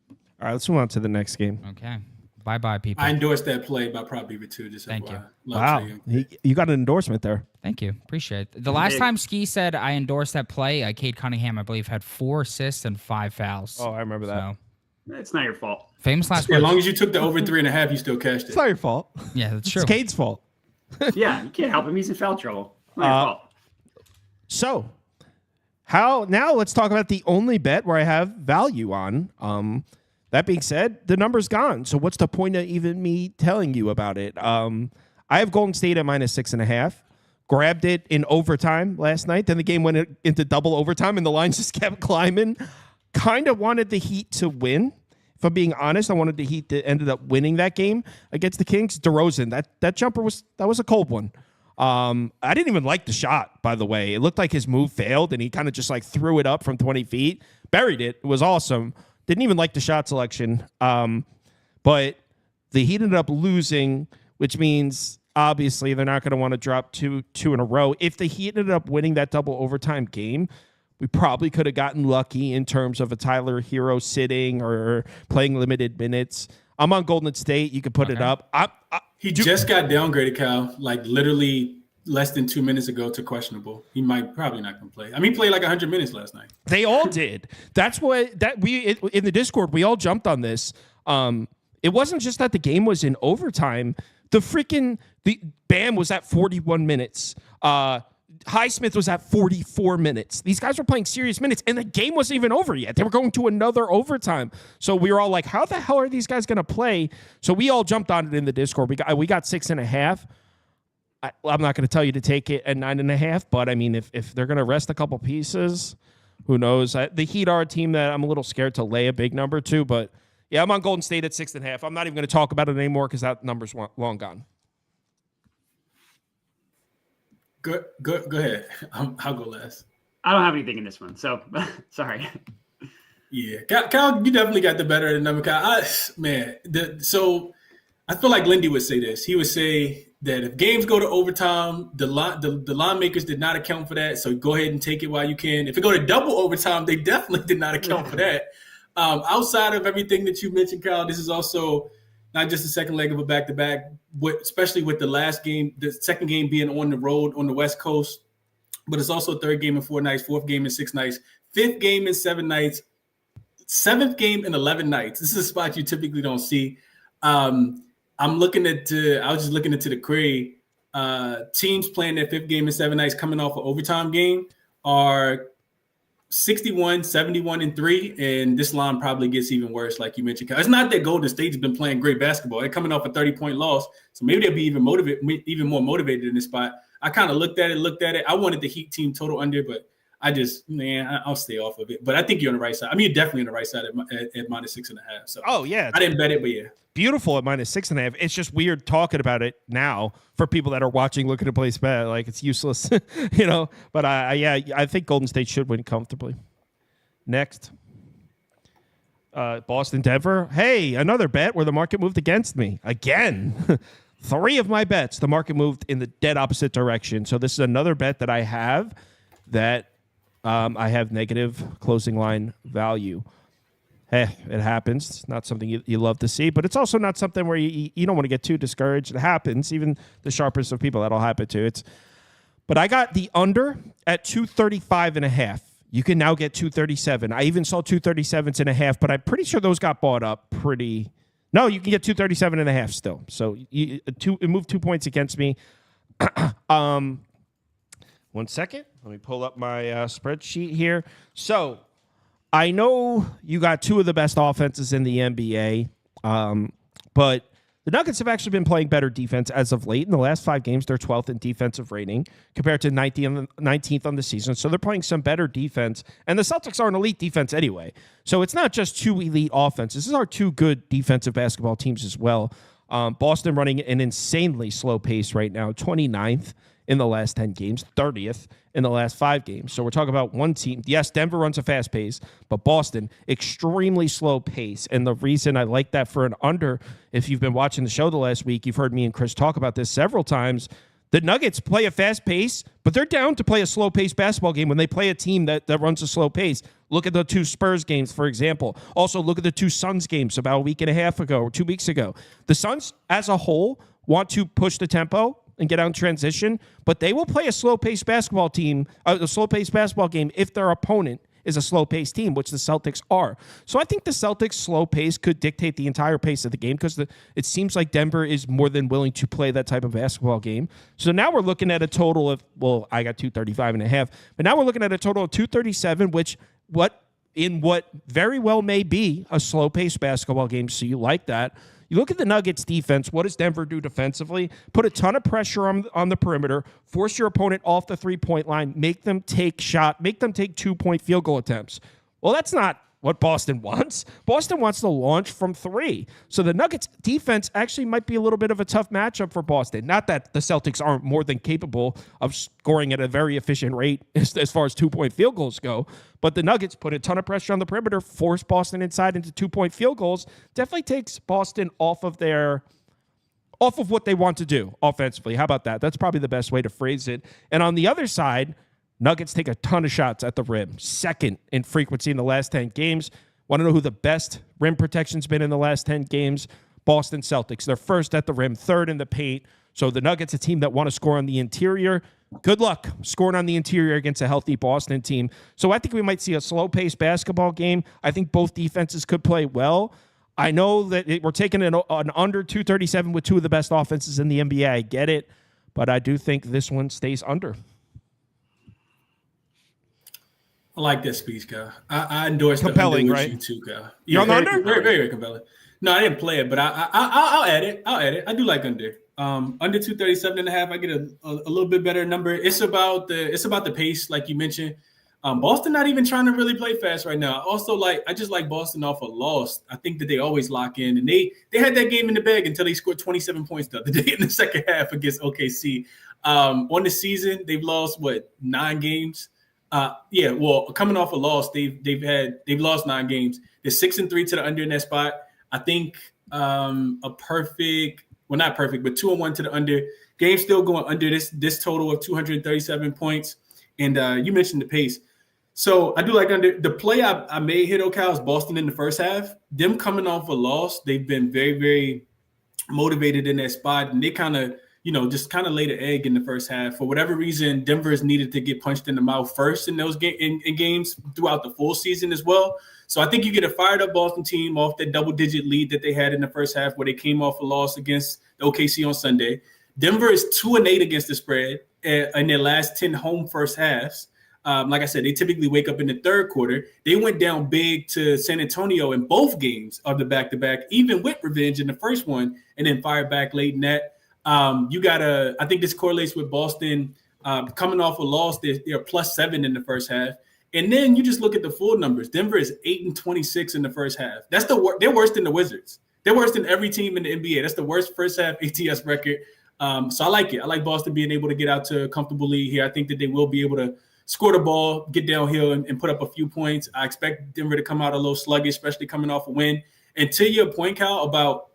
All right, let's move on to the next game. Okay. Bye-bye, people. I endorsed that play by Prop Beaver too. Just Thank FYI. you. Love Wow, Trae Young. you got an endorsement there. Thank you. Appreciate it. The last time Ski said I endorsed that play, Cade Cunningham, I believe, had 4 assists and 5 fouls. Oh, I remember that. So, It's not your fault. famous last As words. long as you took the over 3.5, you still cashed It's it. not your fault. Yeah, that's true. It's Cade's fault. Yeah, you can't help him. He's in foul trouble. Not your fault. So, now let's talk about the only bet where I have value on. That being said, the number's gone. So what's the point of even me telling you about it? I have Golden State at minus 6.5. Grabbed it in overtime last night. Then the game went into double overtime, and the line just kept climbing. Kind of wanted the Heat to win. If I'm being honest, I wanted the Heat to ended up winning that game against the Kings. DeRozan, that jumper was a cold one. I didn't even like the shot, by the way. It looked like his move failed, and he kind of just like threw it up from 20 feet. Buried it. It was awesome. Didn't even like the shot selection. But the Heat ended up losing, which means obviously they're not going to want to drop two in a row. If the Heat ended up winning that double overtime game, we probably could have gotten lucky in terms of a Tyler Hero sitting or playing limited minutes. I'm on Golden State. You could put it up. He just got downgraded, Cal, like literally less than 2 minutes ago to questionable. He might probably not gonna play. I mean, he played like 100 minutes last night. They all did. That's what in the Discord we all jumped on this. It wasn't just that the game was in overtime. The Bam was at 41 minutes. Highsmith was at 44 minutes. These guys were playing serious minutes, and the game wasn't even over yet. They were going to another overtime. So we were all like, how the hell are these guys going to play? So we all jumped on it in the Discord. We got 6.5. I'm not going to tell you to take it at 9.5, but I mean, if they're going to rest a couple pieces, who knows? The Heat are a team that I'm a little scared to lay a big number to, but yeah, I'm on Golden State at 6.5. I'm not even going to talk about it anymore because that number's long gone. Go ahead. I'll go last. I don't have anything in this one, so sorry. Yeah, Cal, you definitely got the better of the number. Cal, so I feel like Lindy would say this. He would say that if games go to overtime, the line makers did not account for that. So go ahead and take it while you can. If it go to double overtime, they definitely did not account for that. Outside of everything that you mentioned, Kyle, this is also not just the second leg of a back-to-back, especially with the last game, the second game being on the road on the West Coast, but it's also third game in 4 nights, fourth game in 6 nights, fifth game in 7 nights, seventh game in 11 nights. This is a spot you typically don't see. I was just looking into the Cray. Teams playing their fifth game in 7 nights coming off an overtime game are 61, 71, and 3. And this line probably gets even worse, like you mentioned. It's not that Golden State's been playing great basketball. They're coming off a 30-point loss. So maybe they'll be even more motivated in this spot. I kind of looked at it. I wanted the Heat team total under, but I'll stay off of it. But I think you're on the right side. I mean, you're definitely on the right side at -6.5. So I didn't bet it, but yeah. Beautiful at -6.5. It's just weird talking about it now for people that are watching, looking to place bet. Like, it's useless, But I think Golden State should win comfortably. Next, Boston, Denver. Hey, another bet where the market moved against me again. 3 of my bets, the market moved in the dead opposite direction. So this is another bet that I have that I have negative closing line value. Hey, it happens. It's not something you love to see, but it's also not something where you don't want to get too discouraged. It happens. Even the sharpest of people, that'll happen to. But I got the under at 235.5. You can now get 237. I even saw 237.5, but I'm pretty sure those got bought up pretty. No, you can get 237.5 still. So it moved 2 points against me. 1 second. Let me pull up my spreadsheet here. So I know you got 2 of the best offenses in the NBA, but the Nuggets have actually been playing better defense as of late. In the last 5 games, they're 12th in defensive rating compared to 19th on the season. So they're playing some better defense. And the Celtics are an elite defense anyway. So it's not just 2 elite offenses. These are 2 good defensive basketball teams as well. Boston running an insanely slow pace right now, 29th in the last 10 games, 30th in the last 5 games. So we're talking about one team. Yes, Denver runs a fast pace, but Boston, extremely slow pace. And the reason I like that for an under, if you've been watching the show the last week, you've heard me and Chris talk about this several times. The Nuggets play a fast pace, but they're down to play a slow pace basketball game when they play a team that runs a slow pace. Look at the 2 Spurs games, for example. Also, look at the 2 Suns games about a week and a half ago or 2 weeks ago. The Suns, as a whole, want to push the tempo and get out in transition, but they will play a slow-paced basketball game if their opponent is a slow-paced team, which the Celtics are. So I think the Celtics' slow pace could dictate the entire pace of the game because it seems like Denver is more than willing to play that type of basketball game. So now we're looking at a total of, I got 235.5, but now we're looking at a total of 237, which what very well may be a slow-paced basketball game, so you like that. You look at the Nuggets defense. What does Denver do defensively? Put a ton of pressure on the perimeter, force your opponent off the 3-point line, make them take 2-point field goal attempts. Well, that's not what Boston wants. Boston wants to launch from 3. So the Nuggets defense actually might be a little bit of a tough matchup for Boston. Not that the Celtics aren't more than capable of scoring at a very efficient rate as far as 2-point field goals go, but the Nuggets put a ton of pressure on the perimeter, force Boston inside into 2-point field goals. Definitely takes Boston off of what they want to do offensively. How about that? That's probably the best way to phrase it. And on the other side, Nuggets take a ton of shots at the rim, 2nd in frequency in the last 10 games. Want to know who the best rim protection's been in the last 10 games? Boston Celtics. They're 1st at the rim, 3rd in the paint. So the Nuggets, a team that want to score on the interior. Good luck scoring on the interior against a healthy Boston team. So I think we might see a slow-paced basketball game. I think both defenses could play well. I know that we're taking an under 237 with 2 of the best offenses in the NBA. I get it, but I do think this one stays under. I like that speech, Kyle. I endorse compelling, the right? You too, Kyle. You're on the under? Very, very, very compelling. No, I didn't play it, but I'll add it. I do like under. Under 237.5, I get a little bit better number. It's about the pace, like you mentioned. Boston not even trying to really play fast right now. I just like Boston off a loss. I think that they always lock in, and they had that game in the bag until they scored 27 points the other day in the second half against OKC. On the season, they've lost 9 games. Coming off a loss, they've lost 9 games. They're 6-3 to the under in that spot. I think a perfect, well, not perfect, but 2-1 to the under. Game still going under this total of 237 points. And you mentioned the pace. So I do like under. The play I made here, Cal, is Boston in the first half. Them coming off a loss, they've been very, very motivated in that spot. And they kind of, just kind of laid an egg in the first half. For whatever reason, Denver's needed to get punched in the mouth first in those in games throughout the full season as well. So I think you get a fired up Boston team off that double-digit lead that they had in the first half where they came off a loss against the OKC on Sunday. Denver is 2-8 against the spread in their last 10 home first halves. Like I said, they typically wake up in the third quarter. They went down big to San Antonio in both games of the back-to-back, even with revenge in the first one, and then fired back late in that. I think this correlates with Boston coming off a loss. They're +7 in the first half. And then you just look at the full numbers. Denver is 8-26 in the first half. That's they're worse than the Wizards. They're worse than every team in the NBA. That's the worst first half ATS record. So I like it. I like Boston being able to get out to a comfortable lead here. I think that they will be able to score the ball, get downhill, and put up a few points. I expect Denver to come out a little sluggish, especially coming off a win. And to your point, Cal, about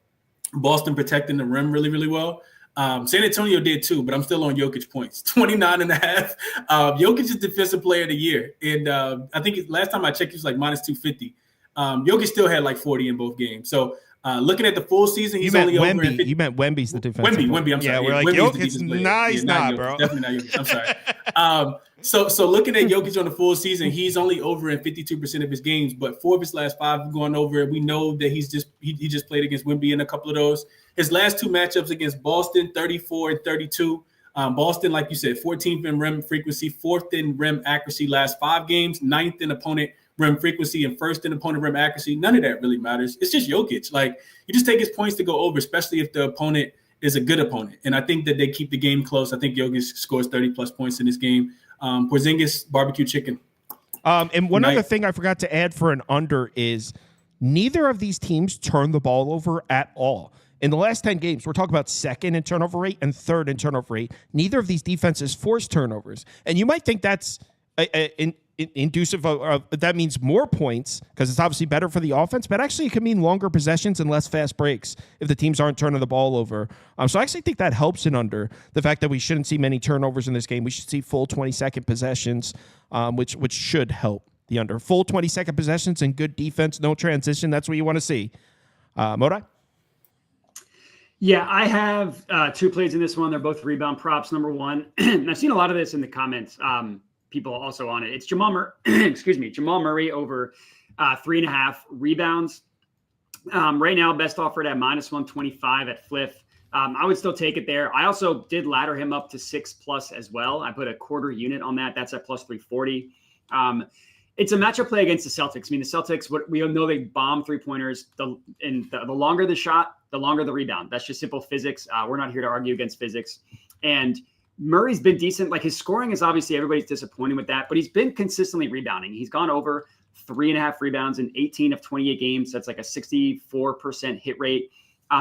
Boston protecting the rim really, really well, San Antonio did too, but I'm still on Jokic points, 29.5. Jokic is Defensive Player of the Year. And I think last time I checked, he was like -250. Jokic still had like 40 in both games. So looking at the full season, he's only over. You meant Wemby's the defensive player. Wemby, I'm sorry. Yeah, we're like, Jokic's he's not, bro. Definitely not Jokic. I'm sorry. So looking at Jokic on the full season, he's only over in 52% of his games, but 4 of his last 5 have gone over. We know that he just played against Wemby in a couple of those. His last 2 matchups against Boston, 34 and 32. Boston, like you said, 14th in rim frequency, 4th in rim accuracy last 5 games, 9th in opponent rim frequency, and 1st in opponent rim accuracy. None of that really matters. It's just Jokic. Like, you just take his points to go over, especially if the opponent is a good opponent. And I think that they keep the game close. I think Jokic scores 30-plus points in this game. Porzingis, barbecue chicken. And one other thing I forgot to add for an under is neither of these teams turn the ball over at all. In the last 10 games, we're talking about 2nd in turnover rate and 3rd in turnover rate. Neither of these defenses force turnovers. And you might think that's inducive of that means more points because it's obviously better for the offense, but actually it can mean longer possessions and less fast breaks if the teams aren't turning the ball over. So I actually think that helps in under the fact that we shouldn't see many turnovers in this game. We should see full 20-second possessions, which should help the under. Full 20-second possessions and good defense, no transition. That's what you want to see. Modai? Yeah, I have 2 plays in this one. They're both rebound props. Number one, and I've seen a lot of this in the comments. People also on it. It's Jamal Murray over 3.5 rebounds. Right now, best offered at -125 at Fliff. I would still take it there. I also did ladder him up to 6+ as well. I put a quarter unit on that. That's at +340. It's a matchup play against the Celtics. I mean, the Celtics, we know they bomb 3-pointers. The longer the shot, the longer the rebound. That's just simple physics. We're not here to argue against physics. And Murray's been decent. Like, his scoring is obviously everybody's disappointed with that, but he's been consistently rebounding. He's gone over 3.5 rebounds in 18 of 28 games. That's like a 64% hit rate.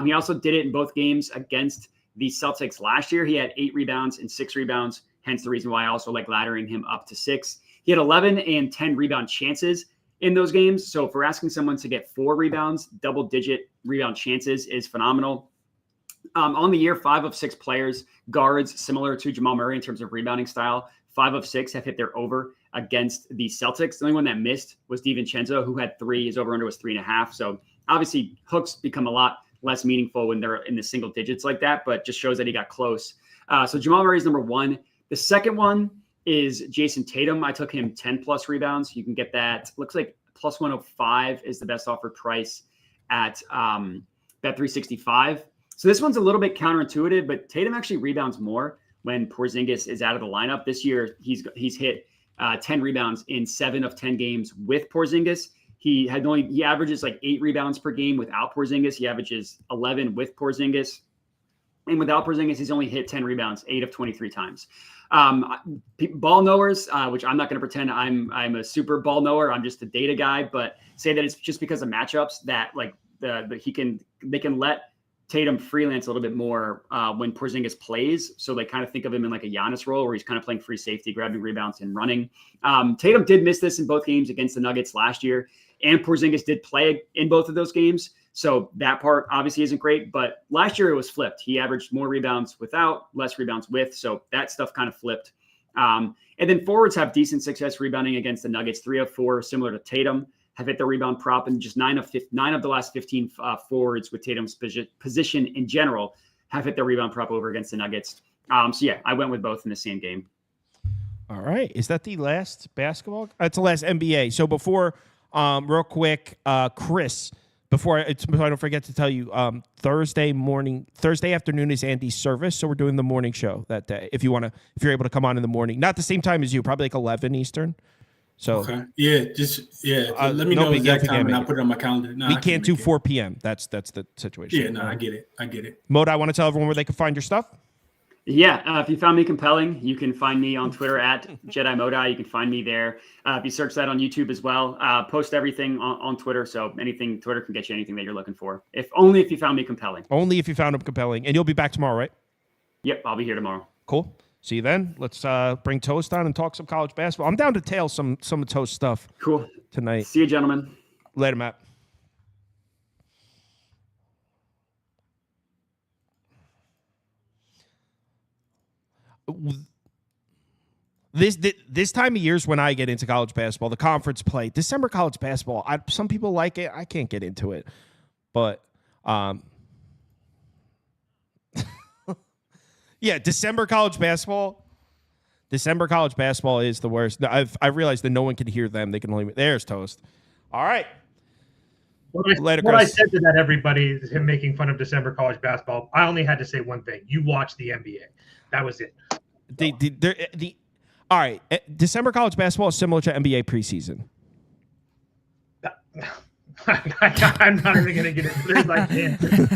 He also did it in both games against the Celtics last year. He had 8 rebounds and 6 rebounds, hence the reason why I also like laddering him up to 6. He had 11 and 10 rebound chances in those games. So if we're asking someone to get 4 rebounds, double-digit rebound chances is phenomenal. On the year, 5 of 6 players, guards, similar to Jamal Murray in terms of rebounding style, 5 of 6 have hit their over against the Celtics. The only one that missed was DiVincenzo, who had 3. His over-under was 3.5. So obviously hooks become a lot less meaningful when they're in the single digits like that, but just shows that he got close. So Jamal Murray's number 1. The second one is Jason Tatum. I took him 10+ rebounds. You can get that. Looks like +105 is the best offered price at Bet365. So this one's a little bit counterintuitive, but Tatum actually rebounds more when Porzingis is out of the lineup. This year, he's hit 10 rebounds in 7 of 10 games with Porzingis. He averages like 8 rebounds per game without Porzingis. He averages 11 with Porzingis. And without Porzingis, he's only hit 10 rebounds 8 of 23 times. Ball knowers, which I'm not going to pretend I'm a super ball knower. I'm just a data guy, but say that it's just because of matchups that like they can let Tatum freelance a little bit more when Porzingis plays. So they kind of think of him in like a Giannis role where he's kind of playing free safety, grabbing rebounds and running. Tatum did miss this in both games against the Nuggets last year, and Porzingis did play in both of those games. So that part obviously isn't great, but last year it was flipped. He averaged more rebounds without, less rebounds with. So that stuff kind of flipped. And then forwards have decent success rebounding against the Nuggets. 3 of 4, similar to Tatum, have hit the rebound prop, and just 9 of the last 15 forwards with Tatum's position in general have hit the rebound prop over against the Nuggets. So yeah, I went with both in the same game. All right. Is that the last basketball? It's the last NBA. So before, real quick, Chris, so I don't forget to tell you, Thursday afternoon is Andy's service. So we're doing the morning show that day. If you're able to come on in the morning, not the same time as you, probably like 11 Eastern. So okay. Let me know the exact time and I'll put it on my calendar. No, we can't do 4 p.m. That's the situation. Yeah, no, I get it. Moda, I want to tell everyone where they can find your stuff. Yeah, if you found me compelling, you can find me on Twitter at Jedi Modai. You can find me there. If you search that on YouTube as well, post everything on Twitter. So Twitter can get you anything that you're looking for. Only if you found me compelling. Only if you found him compelling. And you'll be back tomorrow, right? Yep, I'll be here tomorrow. Cool. See you then. Let's bring Toast on and talk some college basketball. I'm down to tail some of Toast stuff. Cool. Tonight. See you, gentlemen. Later, Matt. This time of year is when I get into college basketball, the conference play. December college basketball, some people like it. I can't get into it. But, yeah, December college basketball is the worst. I realized that no one can hear them. They can only – there's Toast. All right. What I said to that, everybody, is him making fun of December college basketball. I only had to say one thing. You watch the NBA. That was it. All right. December college basketball is similar to NBA preseason. I'm not even going to get into this.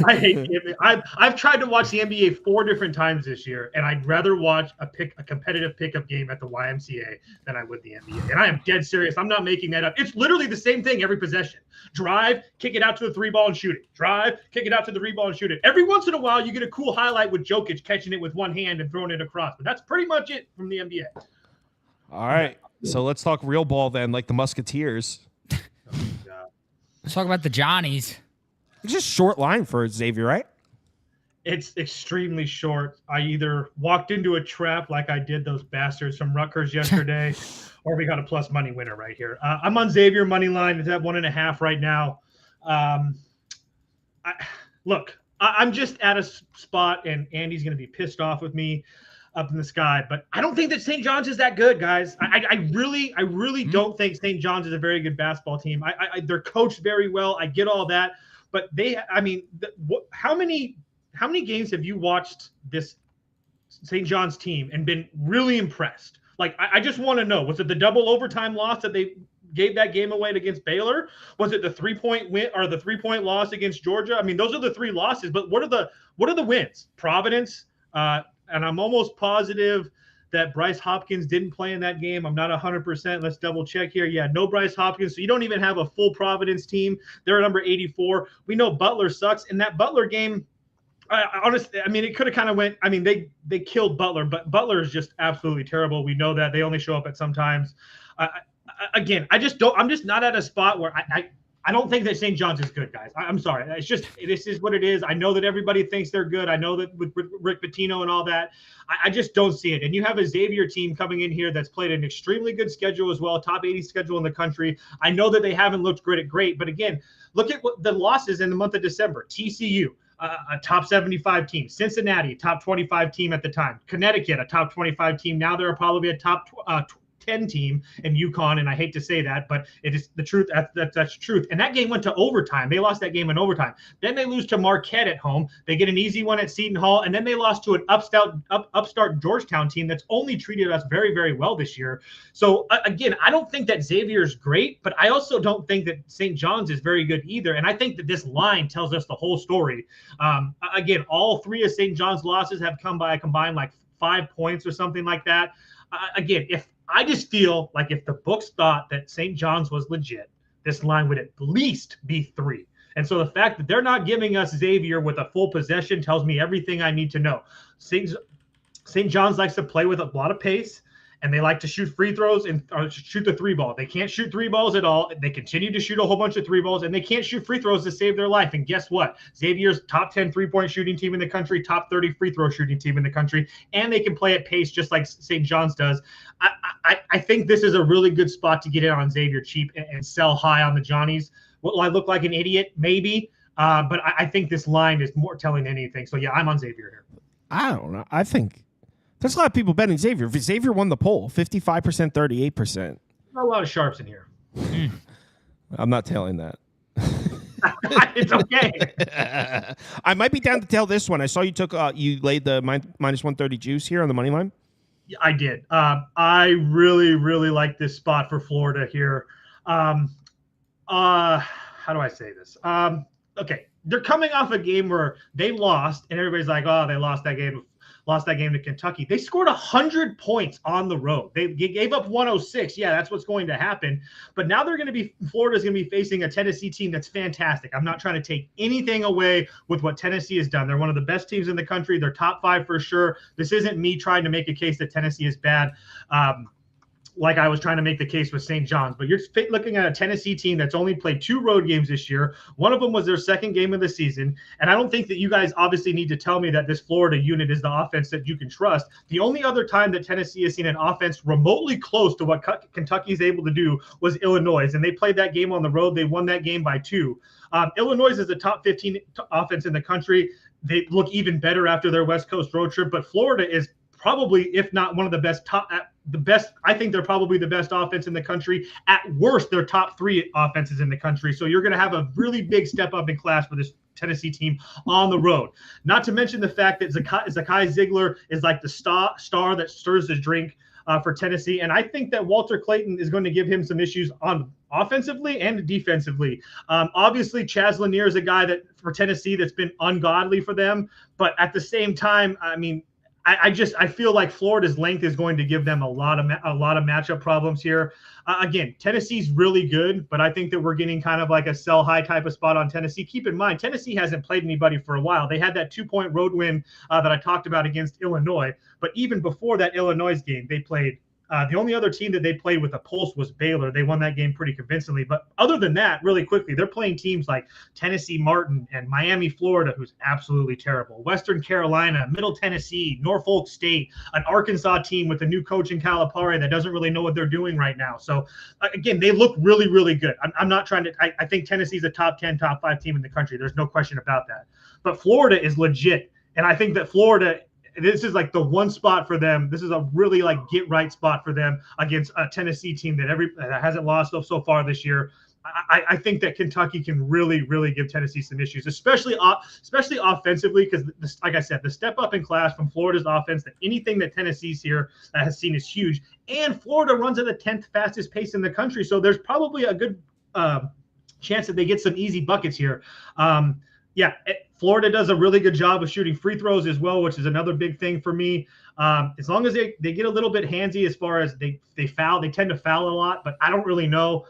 I hate it. I've tried to watch the NBA 4 different times this year, and I'd rather watch a competitive pickup game at the YMCA than I would the NBA. And I am dead serious. I'm not making that up. It's literally the same thing every possession. Drive, kick it out to the 3-ball and shoot it. Drive, kick it out to the rebound and shoot it. Every once in a while, you get a cool highlight with Jokic catching it with one hand and throwing it across. But that's pretty much it from the NBA. All right. So let's talk real ball then, like the Musketeers. Let's talk about the Johnnies. It's just short line for Xavier, right? It's extremely short. I either walked into a trap like I did those bastards from Rutgers yesterday, or we got a plus money winner right here. I'm on Xavier money line. It's at 1.5 right now. I'm just at a spot, and Andy's going to be pissed off with me up in the sky, but I don't think that St. John's is that good, guys. I really don't think St. John's is a very good basketball team. They're coached very well. I get all that, but how many games have you watched this St. John's team and been really impressed? Like, I just want to know, was it the double overtime loss that they gave that game away against Baylor? Was it the 3-point win or the 3-point loss against Georgia? I mean, those are the 3 losses, but what are the wins? Providence, and I'm almost positive that Bryce Hopkins didn't play in that game. I'm not 100%. Let's double check here. Yeah, no Bryce Hopkins. So you don't even have a full Providence team. They're number 84. We know Butler sucks. In that Butler game, honestly, I mean, it could have kind of went. I mean, they killed Butler, but Butler is just absolutely terrible. We know that. They only show up at sometimes. Again, I'm just not at a spot where I don't think that St. John's is good, guys. I'm sorry. It's just, this is what it is. I know that everybody thinks they're good. I know that with Rick Pitino and all that, I just don't see it. And you have a Xavier team coming in here that's played an extremely good schedule as well, top 80 schedule in the country. I know that they haven't looked great, but again, look at what the losses in the month of December. TCU, a top 75 team. Cincinnati, top 25 team at the time. Connecticut, a top 25 team. Now they're probably a top 10 team in UConn, and I hate to say that, but it is the truth. That's truth. And that game went to overtime. They lost that game in overtime. Then they lose to Marquette at home. They get an easy one at Seton Hall, and then they lost to an upstart Georgetown team that's only treated us very, very well this year. So again, I don't think that Xavier is great, but I also don't think that St. John's is very good either. And I think that this line tells us the whole story. Again, all 3 of St. John's losses have come by a combined like 5 points or something like that. Again, I just feel like if the books thought that St. John's was legit, this line would at least be 3. And so the fact that they're not giving us Xavier with a full possession tells me everything I need to know. St. John's likes to play with a lot of pace, and they like to shoot free throws and or shoot the three ball. They can't shoot three balls at all. They continue to shoot a whole bunch of three balls, and they can't shoot free throws to save their life. And guess what? Xavier's top 10 3-point shooting team in the country, top 30 free throw shooting team in the country, and they can play at pace just like St. John's does. I think this is a really good spot to get in on Xavier cheap and sell high on the Johnnies. Will I look like an idiot? Maybe. But I think this line is more telling than anything. So, yeah, I'm on Xavier here. I don't know. I think there's a lot of people betting Xavier. If Xavier won the poll, 55%, 38%. Not a lot of sharps in here. I'm not telling that. It's okay. I might be down to tell this one. I saw you took you laid the minus 130 juice here on the money line. I did. I really, really like this spot for Florida here. How do I say this? Okay, they're coming off a game where they lost, and everybody's like, "Oh, they lost that game to Kentucky." They scored 100 points on the road. They gave up 106. Yeah, that's what's going to happen. But now Florida's going to be facing a Tennessee team that's fantastic. I'm not trying to take anything away with what Tennessee has done. They're one of the best teams in the country. They're top 5 for sure. This isn't me trying to make a case that Tennessee is bad. Like I was trying to make the case with St. John's, but you're looking at a Tennessee team that's only played 2 road games this year. One of them was their second game of the season. And I don't think that you guys obviously need to tell me that this Florida unit is the offense that you can trust. The only other time that Tennessee has seen an offense remotely close to what Kentucky is able to do was Illinois. And they played that game on the road. They won that game by 2. Illinois is the top 15 offense in the country. They look even better after their West Coast road trip, but Florida is probably, if not one of the best I think they're probably the best offense in the country. At worst, they're top 3 offenses in the country. So you're going to have a really big step up in class for this Tennessee team on the road. Not to mention the fact that Zakai Ziegler is like the star that stirs the drink for Tennessee. And I think that Walter Clayton is going to give him some issues on offensively and defensively. Obviously, Chaz Lanier is a guy that for Tennessee that's been ungodly for them. But at the same time, I mean, I feel like Florida's length is going to give them a lot of matchup problems here. Again, Tennessee's really good, but I think that we're getting kind of like a sell high type of spot on Tennessee. Keep in mind, Tennessee hasn't played anybody for a while. They had that 2-point road win that I talked about against Illinois, but even before that Illinois game, they played. The only other team that they played with a pulse was Baylor. They won that game pretty convincingly. But other than that, really quickly, they're playing teams like Tennessee Martin and Miami, Florida, who's absolutely terrible, Western Carolina, Middle Tennessee, Norfolk State, an Arkansas team with a new coach in Calipari that doesn't really know what they're doing right now. So, again, they look really, really good. I'm not trying to – I think Tennessee's a top 10, top 5 team in the country. There's no question about that. But Florida is legit. And I think that Florida – this is like the one spot for them. This is a really like get right spot for them against a Tennessee team that hasn't lost so far this year. I think that Kentucky can really, really give Tennessee some issues, especially offensively, because like I said, the step up in class from Florida's offense, that anything that Tennessee's here has seen is huge. And Florida runs at the 10th fastest pace in the country, so there's probably a good chance that they get some easy buckets here. Florida does a really good job of shooting free throws as well, which is another big thing for me. As long as they get a little bit handsy as far as they foul, they tend to foul a lot, but I don't really know.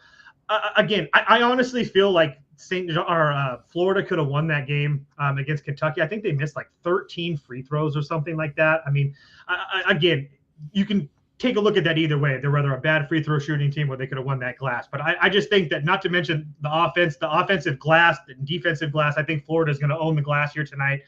I honestly feel like Florida could have won that game against Kentucky. I think they missed like 13 free throws or something like that. I mean, again, you can take a look at that either way. They're rather a bad free throw shooting team where they could have won that glass. But I just think that, not to mention the offensive glass, the defensive glass, I think Florida is going to own the glass here tonight.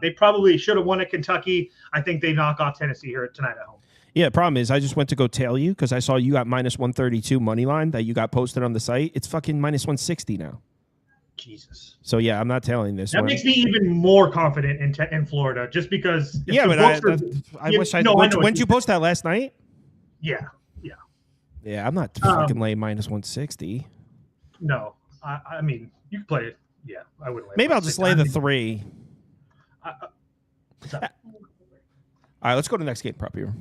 They probably should have won at Kentucky. I think they knock off Tennessee here tonight at home. Yeah, the problem is I just went to go tail you because I saw you got minus 132 money line that you got posted on the site. It's fucking minus 160 now. Jesus. So, yeah, I'm not telling this That one. makes me even more confident in Florida just because. Yeah, but I wish I – when did you post that last night? Yeah. Yeah, I'm not fucking laying minus 160. No. I mean, you can play it. Yeah, I wouldn't lay Maybe I'll just lay the 3. All right, let's go to the next game prop here.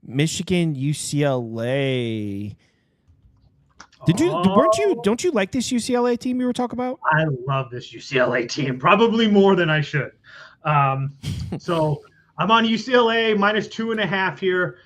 Michigan, UCLA. Don't you like this UCLA team you were talking about? I love this UCLA team, probably more than I should. So I'm on UCLA minus 2.5 here.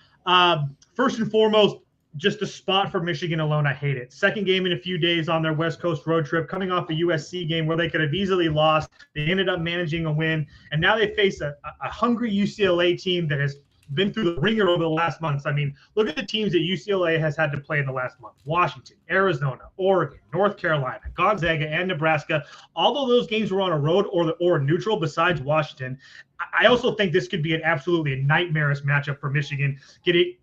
First and foremost, just a spot for Michigan alone. I hate it. Second game in a few days on their West Coast road trip, coming off a USC game where they could have easily lost. They ended up managing a win, and now they face a hungry UCLA team that has been through the ringer over the last months. I mean, look at the teams that UCLA has had to play in the last month: Washington, Arizona, Oregon, North Carolina, Gonzaga, and Nebraska. All of those games were on a road or neutral. Besides Washington, I also think this could be absolutely a nightmarish matchup for Michigan. Getting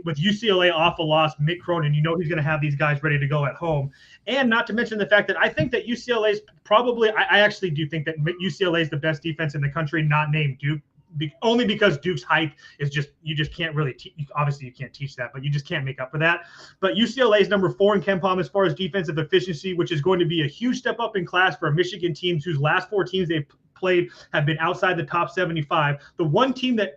with UCLA off a loss, Mick Cronin, he's going to have these guys ready to go at home. And not to mention the fact that I think that UCLA is probably, I actually do think that UCLA is the best defense in the country, not named Duke. Only because Duke's hype is just, you just can't really obviously you can't teach that, but you just can't make up for that. But UCLA is number 4 in KenPom as far as defensive efficiency, which is going to be a huge step up in class for a Michigan team whose last 4 teams they've played have been outside the top 75. The one team that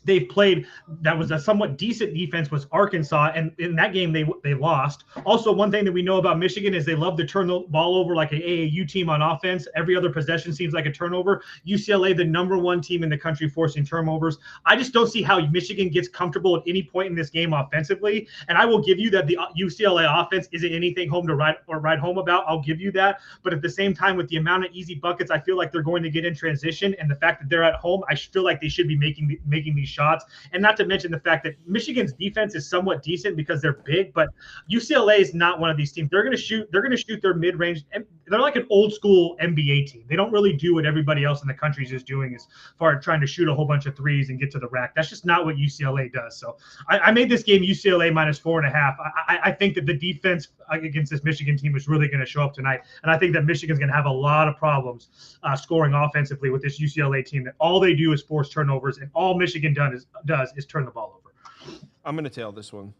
they've played that was a somewhat decent defense was Arkansas, and in that game they lost. Also, one thing that we know about Michigan is they love to turn the ball over like an AAU team on offense. Every other possession seems like a turnover. UCLA, the number 1 team in the country forcing turnovers. I just don't see how Michigan gets comfortable at any point in this game offensively. And I will give you that the UCLA offense isn't anything to write home about. I'll give you that. But at the same time, with the amount of easy buckets I feel like they're going to get in transition, and the fact that they're at home, I feel like they should be making these shots. And not to mention the fact that Michigan's defense is somewhat decent because they're big, but UCLA is not one of these teams. They're going to shoot their mid-range. They're like an old school NBA team. They don't really do what everybody else in the country is just doing as far as trying to shoot a whole bunch of threes and get to the rack. That's just not what UCLA does. So I made this game UCLA minus 4.5. I think that the defense against this Michigan team is really going to show up tonight. And I think that Michigan's going to have a lot of problems scoring offensively with this UCLA team that all they do is force turnovers, and all Michigan does is turn the ball over. I'm going to tail this one.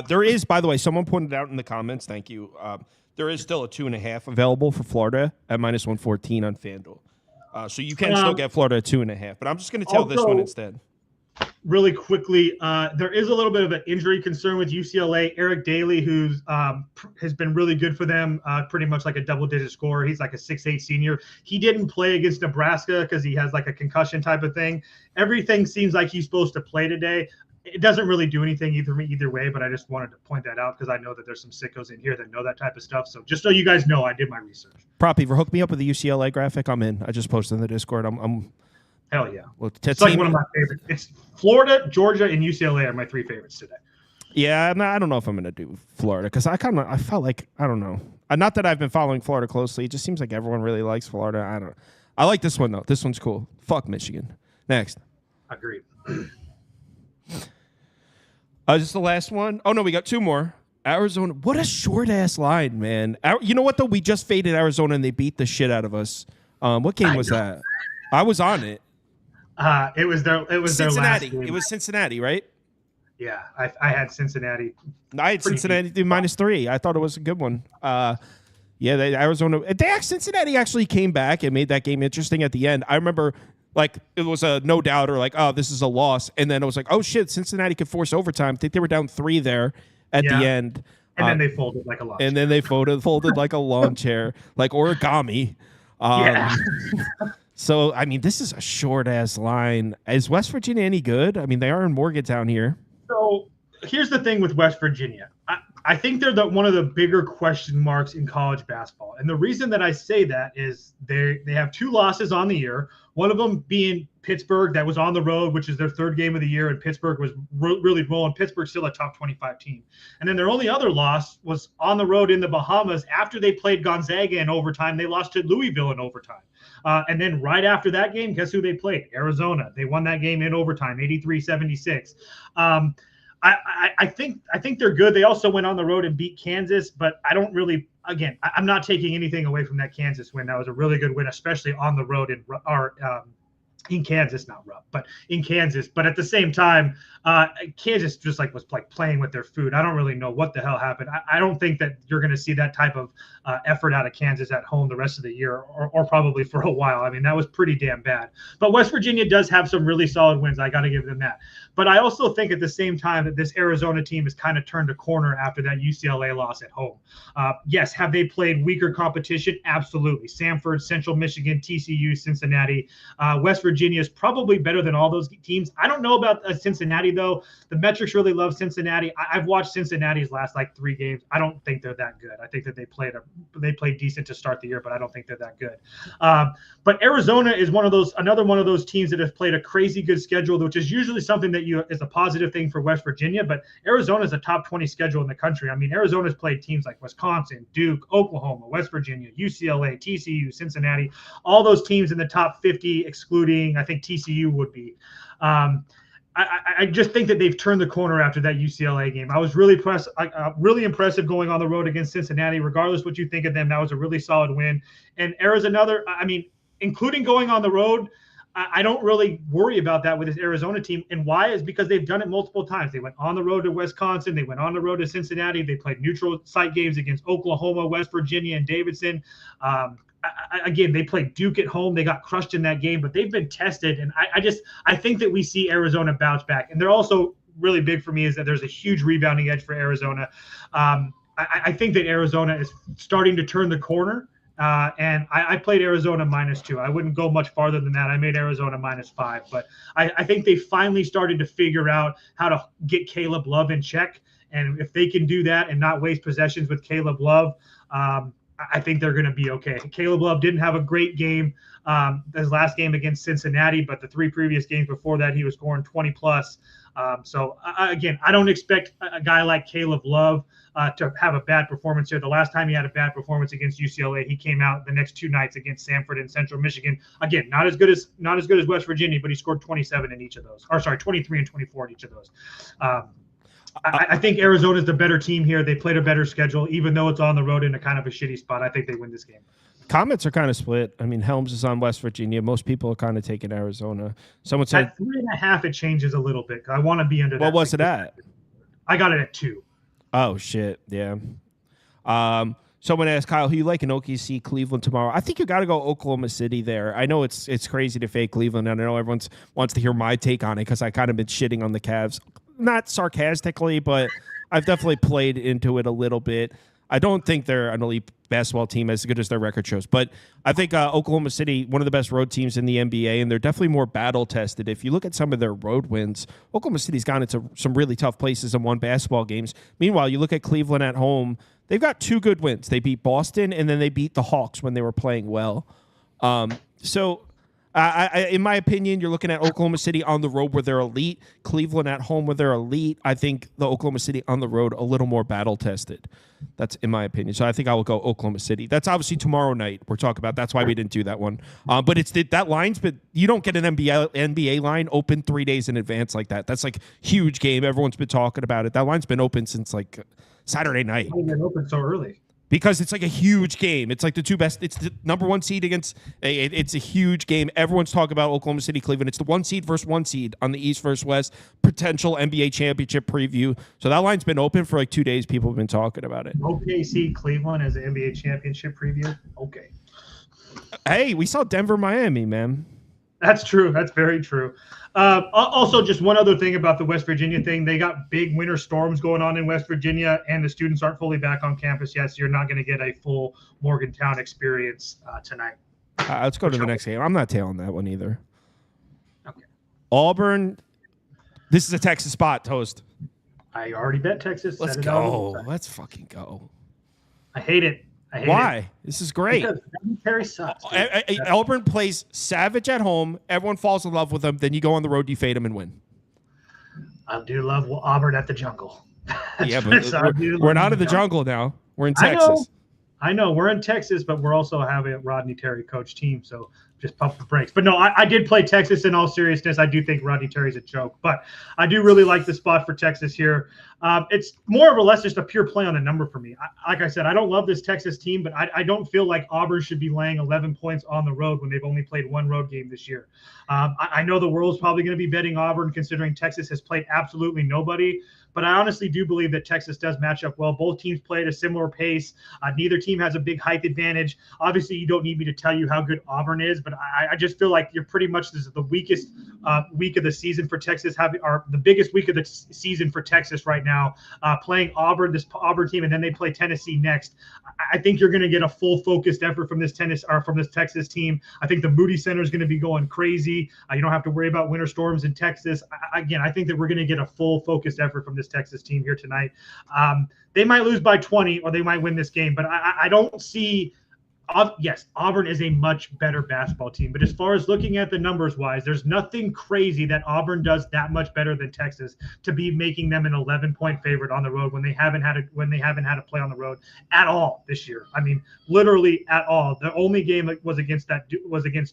There is, by the way, someone pointed out in the comments, thank you, there is still a 2.5 available for Florida at minus 114 on FanDuel. So you can still get Florida at 2.5, but I'm just going to tail this one instead. Really quickly, there is a little bit of an injury concern with UCLA. Eric Daly, who's has been really good for them, pretty much like a double-digit scorer. He's like a 6'8" senior. He didn't play against Nebraska because he has like a concussion type of thing. Everything seems like he's supposed to play today. It doesn't really do anything either way, but I just wanted to point that out because I know that there's some sickos in here that know that type of stuff. So just so you guys know, I did my research. Proppy, hook me up with the UCLA graphic. I'm in. I just posted in the Discord. I'm Hell yeah. Well, it's like one of my favorites. It's Florida, Georgia, and UCLA are my 3 favorites today. Yeah, I don't know if I'm going to do Florida because I felt like, I don't know. Not that I've been following Florida closely. It just seems like everyone really likes Florida. I don't know. I like this one, though. This one's cool. Fuck Michigan. Next. Agreed. Is this the last one? Oh, no, we got 2 more. Arizona. What a short-ass line, man. You know what, though? We just faded Arizona, and they beat the shit out of us. What game was that? I was on it. It was their Cincinnati. last game. It was Cincinnati, right? Yeah, I had Cincinnati. I had Cincinnati do -3. I thought it was a good one. Cincinnati actually came back and made that game interesting at the end. I remember, like, it was a no doubter, like, oh, this is a loss. And then it was like, oh, shit, Cincinnati could force overtime. I think they were down 3 there at the end. And then they folded like a lawn chair. And then they folded like a lawn chair, like origami. So, I mean, this is a short-ass line. Is West Virginia any good? I mean, they are in Morgantown here. So here's the thing with West Virginia. I think they're one of the bigger question marks in college basketball. And the reason that I say that is they have 2 losses on the year, one of them being Pittsburgh that was on the road, which is their 3rd game of the year, and Pittsburgh was really rolling. Pittsburgh's still a top 25 team. And then their only other loss was on the road in the Bahamas after they played Gonzaga in overtime. They lost to Louisville in overtime. And then right after that game, guess who they played? Arizona. They won that game in overtime, 83-76. I think they're good. They also went on the road and beat Kansas, but I don't really. Again, I'm not taking anything away from that Kansas win. That was a really good win, especially on the road in Kansas, not rough, but in Kansas. But at the same time, Kansas just was playing with their food. I don't really know what the hell happened. I don't think that you're going to see that type of effort out of Kansas at home the rest of the year, or probably for a while. I mean, that was pretty damn bad. But West Virginia does have some really solid wins. I got to give them that. But I also think at the same time that this Arizona team has kind of turned a corner after that UCLA loss at home. Yes, have they played weaker competition? Absolutely. Samford, Central Michigan, TCU, Cincinnati, West Virginia. Virginia is probably better than all those teams. I don't know about Cincinnati, though. The metrics really love Cincinnati. I've watched Cincinnati's last like 3 games. I don't think they're that good. I think that they played decent to start the year, but I don't think they're that good. But Arizona is another one of those teams that has played a crazy good schedule, which is usually something that is a positive thing for West Virginia. But Arizona is a top 20 schedule in the country. I mean, Arizona's played teams like Wisconsin, Duke, Oklahoma, West Virginia, UCLA, TCU, Cincinnati, all those teams in the top 50, excluding, I think TCU would be. I just think that they've turned the corner after that UCLA game. I was really impressive going on the road against Cincinnati. Regardless what you think of them, that was a really solid win. And Arizona, including going on the road, I don't really worry about that with this Arizona team. And why is because they've done it multiple times. They went on the road to Wisconsin. They went on the road to Cincinnati. They played neutral site games against Oklahoma, West Virginia, and Davidson. Again, they played Duke at home. They got crushed in that game, but they've been tested. And I think that we see Arizona bounce back. And they're also really big for me is that there's a huge rebounding edge for Arizona. I think that Arizona is starting to turn the corner. And I played Arizona -2. I wouldn't go much farther than that. I made Arizona -5, but I think they finally started to figure out how to get Caleb Love in check. And if they can do that and not waste possessions with Caleb Love, I think they're going to be okay. Caleb Love didn't have a great game his last game against Cincinnati, but the 3 previous games before that, he was scoring 20 plus. Again, I don't expect a guy like Caleb Love to have a bad performance here. The last time he had a bad performance against UCLA, he came out the next 2 nights against Samford and Central Michigan. Again, not as good as West Virginia, but he scored 27 in each of those. 23 and 24 in each of those. I think Arizona's the better team here. They played a better schedule, even though it's on the road in a kind of a shitty spot. I think they win this game. Comments are kind of split. I mean, Helms is on West Virginia. Most people are kind of taking Arizona. Someone said at 3.5, it changes a little bit. I want to be under that. What was it at? I got it at 2. Oh, shit. Yeah. Someone asked, Kyle, who you like in OKC Cleveland tomorrow? I think you got to go Oklahoma City there. I know it's crazy to fade Cleveland, and I know everyone wants to hear my take on it because I kind of been shitting on the Cavs. Not sarcastically, but I've definitely played into it a little bit. I don't think they're an elite basketball team as good as their record shows, but I think Oklahoma City, one of the best road teams in the NBA, and they're definitely more battle-tested. If you look at some of their road wins, Oklahoma City's gone into some really tough places and won basketball games. Meanwhile, you look at Cleveland at home, they've got 2 good wins. They beat Boston, and then they beat the Hawks when they were playing well. In my opinion, you're looking at Oklahoma City on the road where they're elite, Cleveland at home where they're elite. I think the Oklahoma City on the road a little more battle-tested. That's in my opinion. So I think I will go Oklahoma City. That's obviously tomorrow night we're talking about. That's why we didn't do that one. But that line's been – you don't get an NBA line open 3 days in advance like that. That's like huge game. Everyone's been talking about it. That line's been open since like Saturday night. It's been open so early. Because it's like a huge game. It's like the 2 best. It's the number 1 seed against. It's a huge game. Everyone's talking about Oklahoma City, Cleveland. It's the 1 seed versus 1 seed on the East versus West. Potential NBA championship preview. So that line's been open for like 2 days. People have been talking about it. OKC Cleveland as an NBA championship preview. Okay. Hey, we saw Denver, Miami, man. That's true. That's very true. Also, just one other thing about the West Virginia thing. They got big winter storms going on in West Virginia, and the students aren't fully back on campus yet, so you're not going to get a full Morgantown experience tonight. Let's go to the next game. I'm not tailing that one either. Okay. Auburn. This is a Texas spot, Toast. I already bet Texas. Let's go. Let's fucking go. I hate it. Why? This is great. Because Terry sucks. Auburn plays savage at home. Everyone falls in love with them. Then you go on the road, you fade them, and win. I do love Auburn at the Jungle. Yeah, but we're not in the jungle now. We're in Texas. I know. We're in Texas, but we're also having a Rodney Terry coach team, so just pump the brakes. But no, I did play Texas in all seriousness. I do think Rodney Terry's a joke, but I do really like the spot for Texas here. It's more or less just a pure play on the number for me. Like I said, I don't love this Texas team, but I don't feel like Auburn should be laying 11 points on the road when they've only played 1 road game this year. I know the world's probably going to be betting Auburn considering Texas has played absolutely nobody, but I honestly do believe that Texas does match up well. Both teams play at a similar pace. Neither team has a big height advantage. Obviously, you don't need me to tell you how good Auburn is, but I just feel like you're pretty much, this is the weakest week of the season for Texas, or the biggest week of the season for Texas right now, playing this Auburn team, and then they play Tennessee next. I think you're going to get a full focused effort from this Texas team. I think the Moody Center is going to be going crazy. You don't have to worry about winter storms in Texas. I think that we're going to get a full focused effort from this Texas team here tonight. They might lose by 20 or they might win this game, but I don't see. Yes, Auburn is a much better basketball team, but as far as looking at the numbers wise, there's nothing crazy that Auburn does that much better than Texas to be making them an 11-point favorite on the road when they haven't had to play on the road at all this year. I mean, literally at all. The only game that was against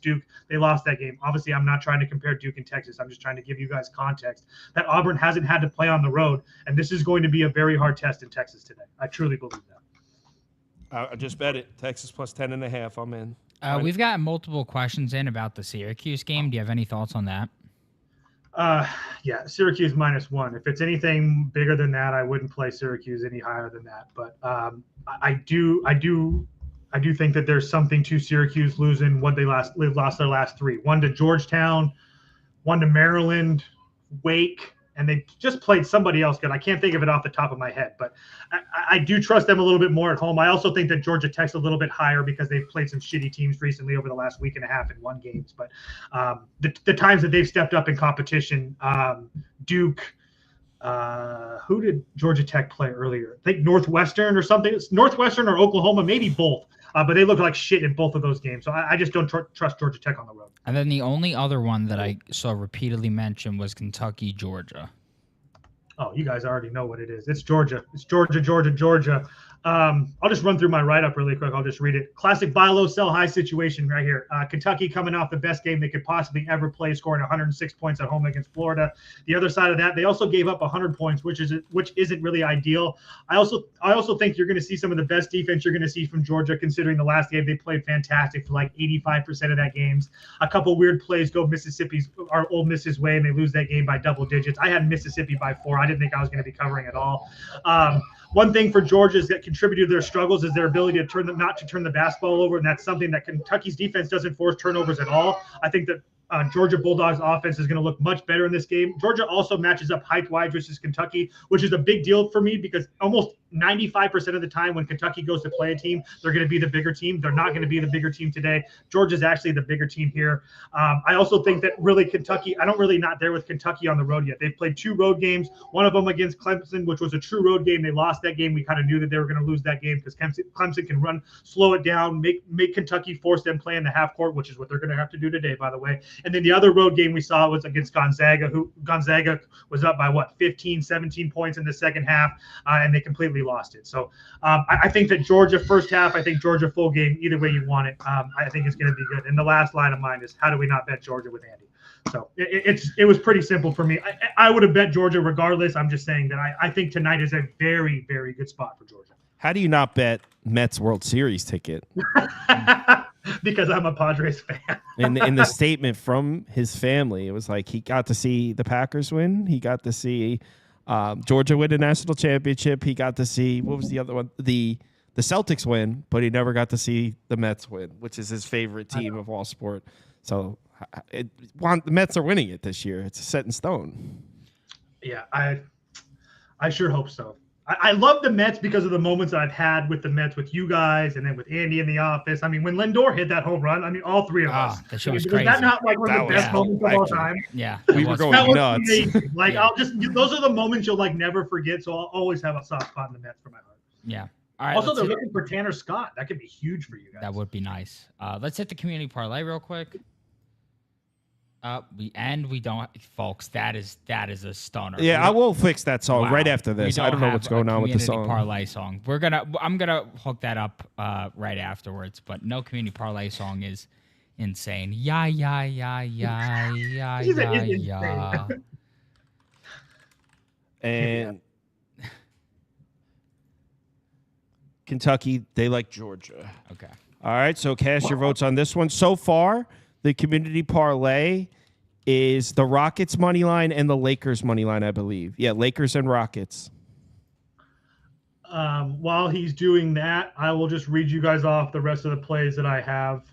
Duke. They lost that game. Obviously, I'm not trying to compare Duke and Texas. I'm just trying to give you guys context that Auburn hasn't had to play on the road, and this is going to be a very hard test in Texas today. I truly believe that. I just bet it. Texas plus 10.5. I'm in. We've got multiple questions in about the Syracuse game. Do you have any thoughts on that? Yeah, Syracuse -1. If it's anything bigger than that, I wouldn't play Syracuse any higher than that. But I do think that there's something to Syracuse losing what they lost their last 3. 1 to Georgetown, 1 to Maryland, Wake. And they just played somebody else good. I can't think of it off the top of my head, but I do trust them a little bit more at home. I also think that Georgia Tech's a little bit higher because they've played some shitty teams recently over the last week and a half and won games. But the times that they've stepped up in competition, Duke, who did Georgia Tech play earlier? I think Northwestern or something. It's Northwestern or Oklahoma, maybe both. But they look like shit in both of those games. So I just don't trust Georgia Tech on the road. And then the only other one that I saw repeatedly mentioned was Kentucky, Georgia. Oh, you guys already know what it is. It's Georgia. It's Georgia. I'll just run through my write-up really quick. I'll just read it. Classic buy low, sell high situation right here. Kentucky coming off the best game they could possibly ever play, scoring 106 points at home against Florida. The other side of that, they also gave up 100 points, which isn't really ideal. I also think you're going to see some of the best defense you're going to see from Georgia, considering the last game they played fantastic for like 85% of that games. A couple weird plays go Ole Miss's way, and they lose that game by double digits. I had Mississippi by 4. I didn't think I was going to be covering at all. One thing for Georgia is that contributed to their struggles is their ability to not to turn the basketball over, and that's something that Kentucky's defense doesn't force turnovers at all. I think that Georgia Bulldogs offense is going to look much better in this game. Georgia also matches up height-wise versus Kentucky, which is a big deal for me because almost 95% of the time when Kentucky goes to play a team, they're going to be the bigger team. They're not going to be the bigger team today. Georgia's actually the bigger team here. I also think that really Kentucky, I don't really not there with Kentucky on the road yet. They've played 2 road games, one of them against Clemson, which was a true road game. They lost that game. We kind of knew that they were going to lose that game because Clemson can slow it down, make Kentucky force them play in the half court, which is what they're going to have to do today, by the way. And then the other road game we saw was against Gonzaga, Gonzaga was up by 15, 17 points in the second half, and they completely lost it. So I think that Georgia first half, I think Georgia full game, either way you want it, I think it's going to be good. And the last line of mine is, how do we not bet Georgia with Andy? So it was pretty simple for me. I would have bet Georgia regardless. I'm just saying that I think tonight is a very, very good spot for Georgia. How do you not bet Mets World Series ticket? Because I'm a Padres fan. in the statement from his family, it was like he got to see the Packers win. He got to see Georgia win a national championship. He got to see, what was the other one? The Celtics win, but he never got to see the Mets win, which is his favorite team of all sport. So the Mets are winning it this year. It's set in stone. Yeah, I sure hope so. I love the Mets because of the moments I've had with the Mets, with you guys, and then with Andy in the office. I mean, when Lindor hit that home run, I mean, all 3 of us. That shit was Was crazy. that not like one of the best moments of all time? Yeah. We were going That was nuts. amazing. Like, those are the moments you'll like never forget. So I'll always have a soft spot in the Mets for my heart. Yeah. All right. Also, they're looking for Tanner Scott. That could be huge for you guys. That would be nice. Let's hit the community parlay real quick. We don't, folks. That is a stunner. Yeah, I will fix that song right after this. We I don't know have what's going a on with the community song. parlay song. I'm gonna hook that up right afterwards. But no community parlay song is insane. Yeah. And Kentucky, they like Georgia. Okay. All right, so cast your votes on this one. So far, the community parlay is the Rockets money line and the Lakers money line, I believe. Yeah, Lakers and Rockets. While he's doing that, I will just read you guys off the rest of the plays that I have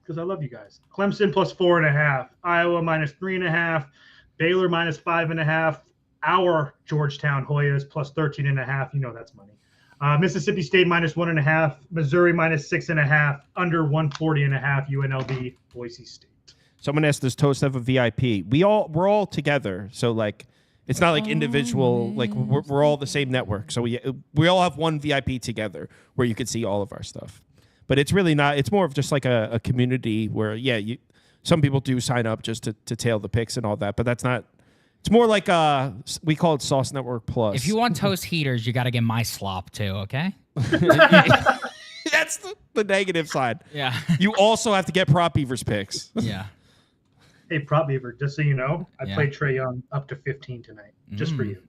because I love you guys. Clemson plus 4.5, Iowa minus 3.5, Baylor minus 5.5, our Georgetown Hoyas plus 13.5. You know that's money. Mississippi State minus 1.5, Missouri minus 6.5, under 140.5, UNLV Boise State. Someone asked, does Toast have a VIP? We're all together, so like it's not like individual. Like we're all the same network, so we all have one VIP together where you can see all of our stuff. But it's really not. It's more of just like a community where some people do sign up just to tail the picks and all that, but that's not. It's more like we call it Sauce Network Plus. If you want Toast heaters, you got to get my slop too. Okay. That's the negative side. Yeah. You also have to get Prop Beavers picks. Yeah. Hey, Prop Beaver, just so you know, I played Trae Young up to 15 tonight, just for you.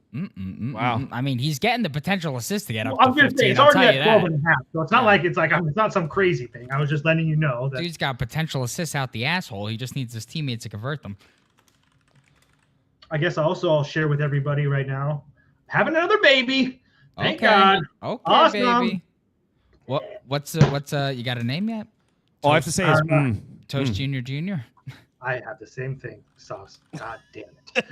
Wow. I mean, he's getting the potential assist to get up I'm to 15. going to say, it's already at 12.5, so it's not like it's not some crazy thing. I was just letting you know that. Dude's got potential assists out the asshole. He just needs his teammates to convert them. I guess I'll share with everybody right now. Having another baby. Thank God. Okay, awesome. baby. What's you got a name yet? All I have to say is Toast Jr. I have the same thing, Sauce. God damn it.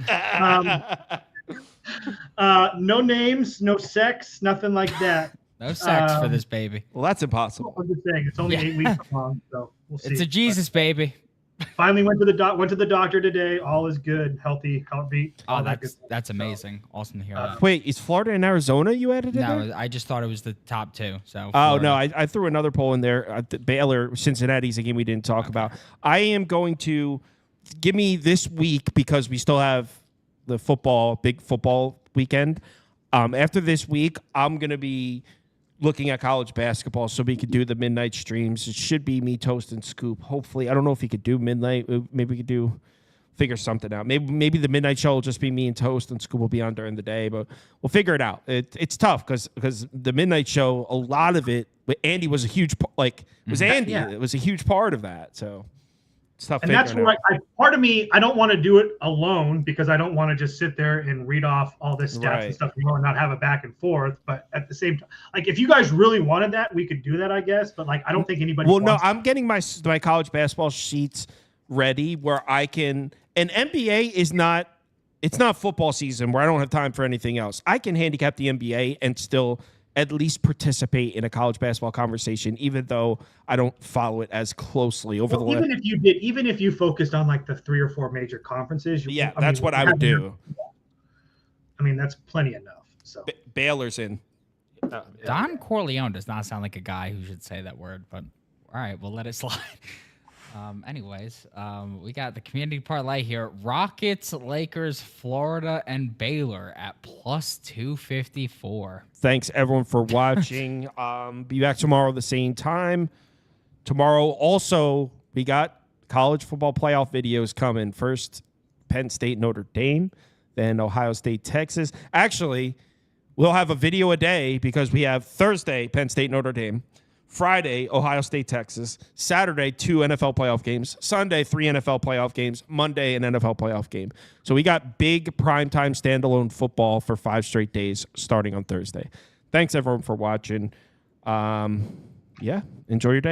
No names, no sex, nothing like that. No sex for this baby. Well, that's impossible. I'm just saying, it's only 8 weeks long, so we'll see. It's a Jesus baby. Finally went to the doctor today. All is good, healthy, heartbeat. Oh, that's amazing. So, awesome to hear that. Wait, is Florida and Arizona you added in there? No, I just thought it was the top two. So. Oh, no, I threw another poll in there. Baylor, Cincinnati's a game we didn't talk about. I am going to give me this week because we still have the big football weekend. After this week, I'm going to be looking at college basketball so we could do the midnight streams. It should be me, Toast, and Scoop. Hopefully, I don't know if he could do midnight. Maybe we could figure something out. Maybe the midnight show will just be me and Toast, and Scoop will be on during the day. But we'll figure it out. It's tough because the midnight show, a lot of it, Andy was a huge Andy. Yeah. It was a huge part of that. So it's tough. And that's where part of me, I don't want to do it alone because I don't want to just sit there and read off all this stats and stuff and not have a back and forth. But at the same time, like if you guys really wanted that, we could do that, I guess. But like, I don't think anybody. Well, no, I'm getting my college basketball sheets ready where I can. And NBA is not. It's not football season where I don't have time for anything else. I can handicap the NBA and still at least participate in a college basketball conversation, even though I don't follow it as closely over the even if you focused on like the 3 or 4 major conferences. That's what I would do. I mean, that's plenty enough. So Baylor's in. Don Corleone does not sound like a guy who should say that word, but all right, we'll let it slide. Anyways, we got the community parlay here. Rockets, Lakers, Florida, and Baylor at plus 254. Thanks, everyone, for watching. Be back tomorrow the same time. Tomorrow, also, we got college football playoff videos coming. First, Penn State, Notre Dame. Then Ohio State, Texas. Actually, we'll have a video a day because we have Thursday, Penn State, Notre Dame. Friday, Ohio State, Texas. Saturday, 2 NFL playoff games. Sunday, 3 NFL playoff games. Monday, an NFL playoff game. So we got big primetime standalone football for 5 straight days starting on Thursday. Thanks, everyone, for watching. Enjoy your day.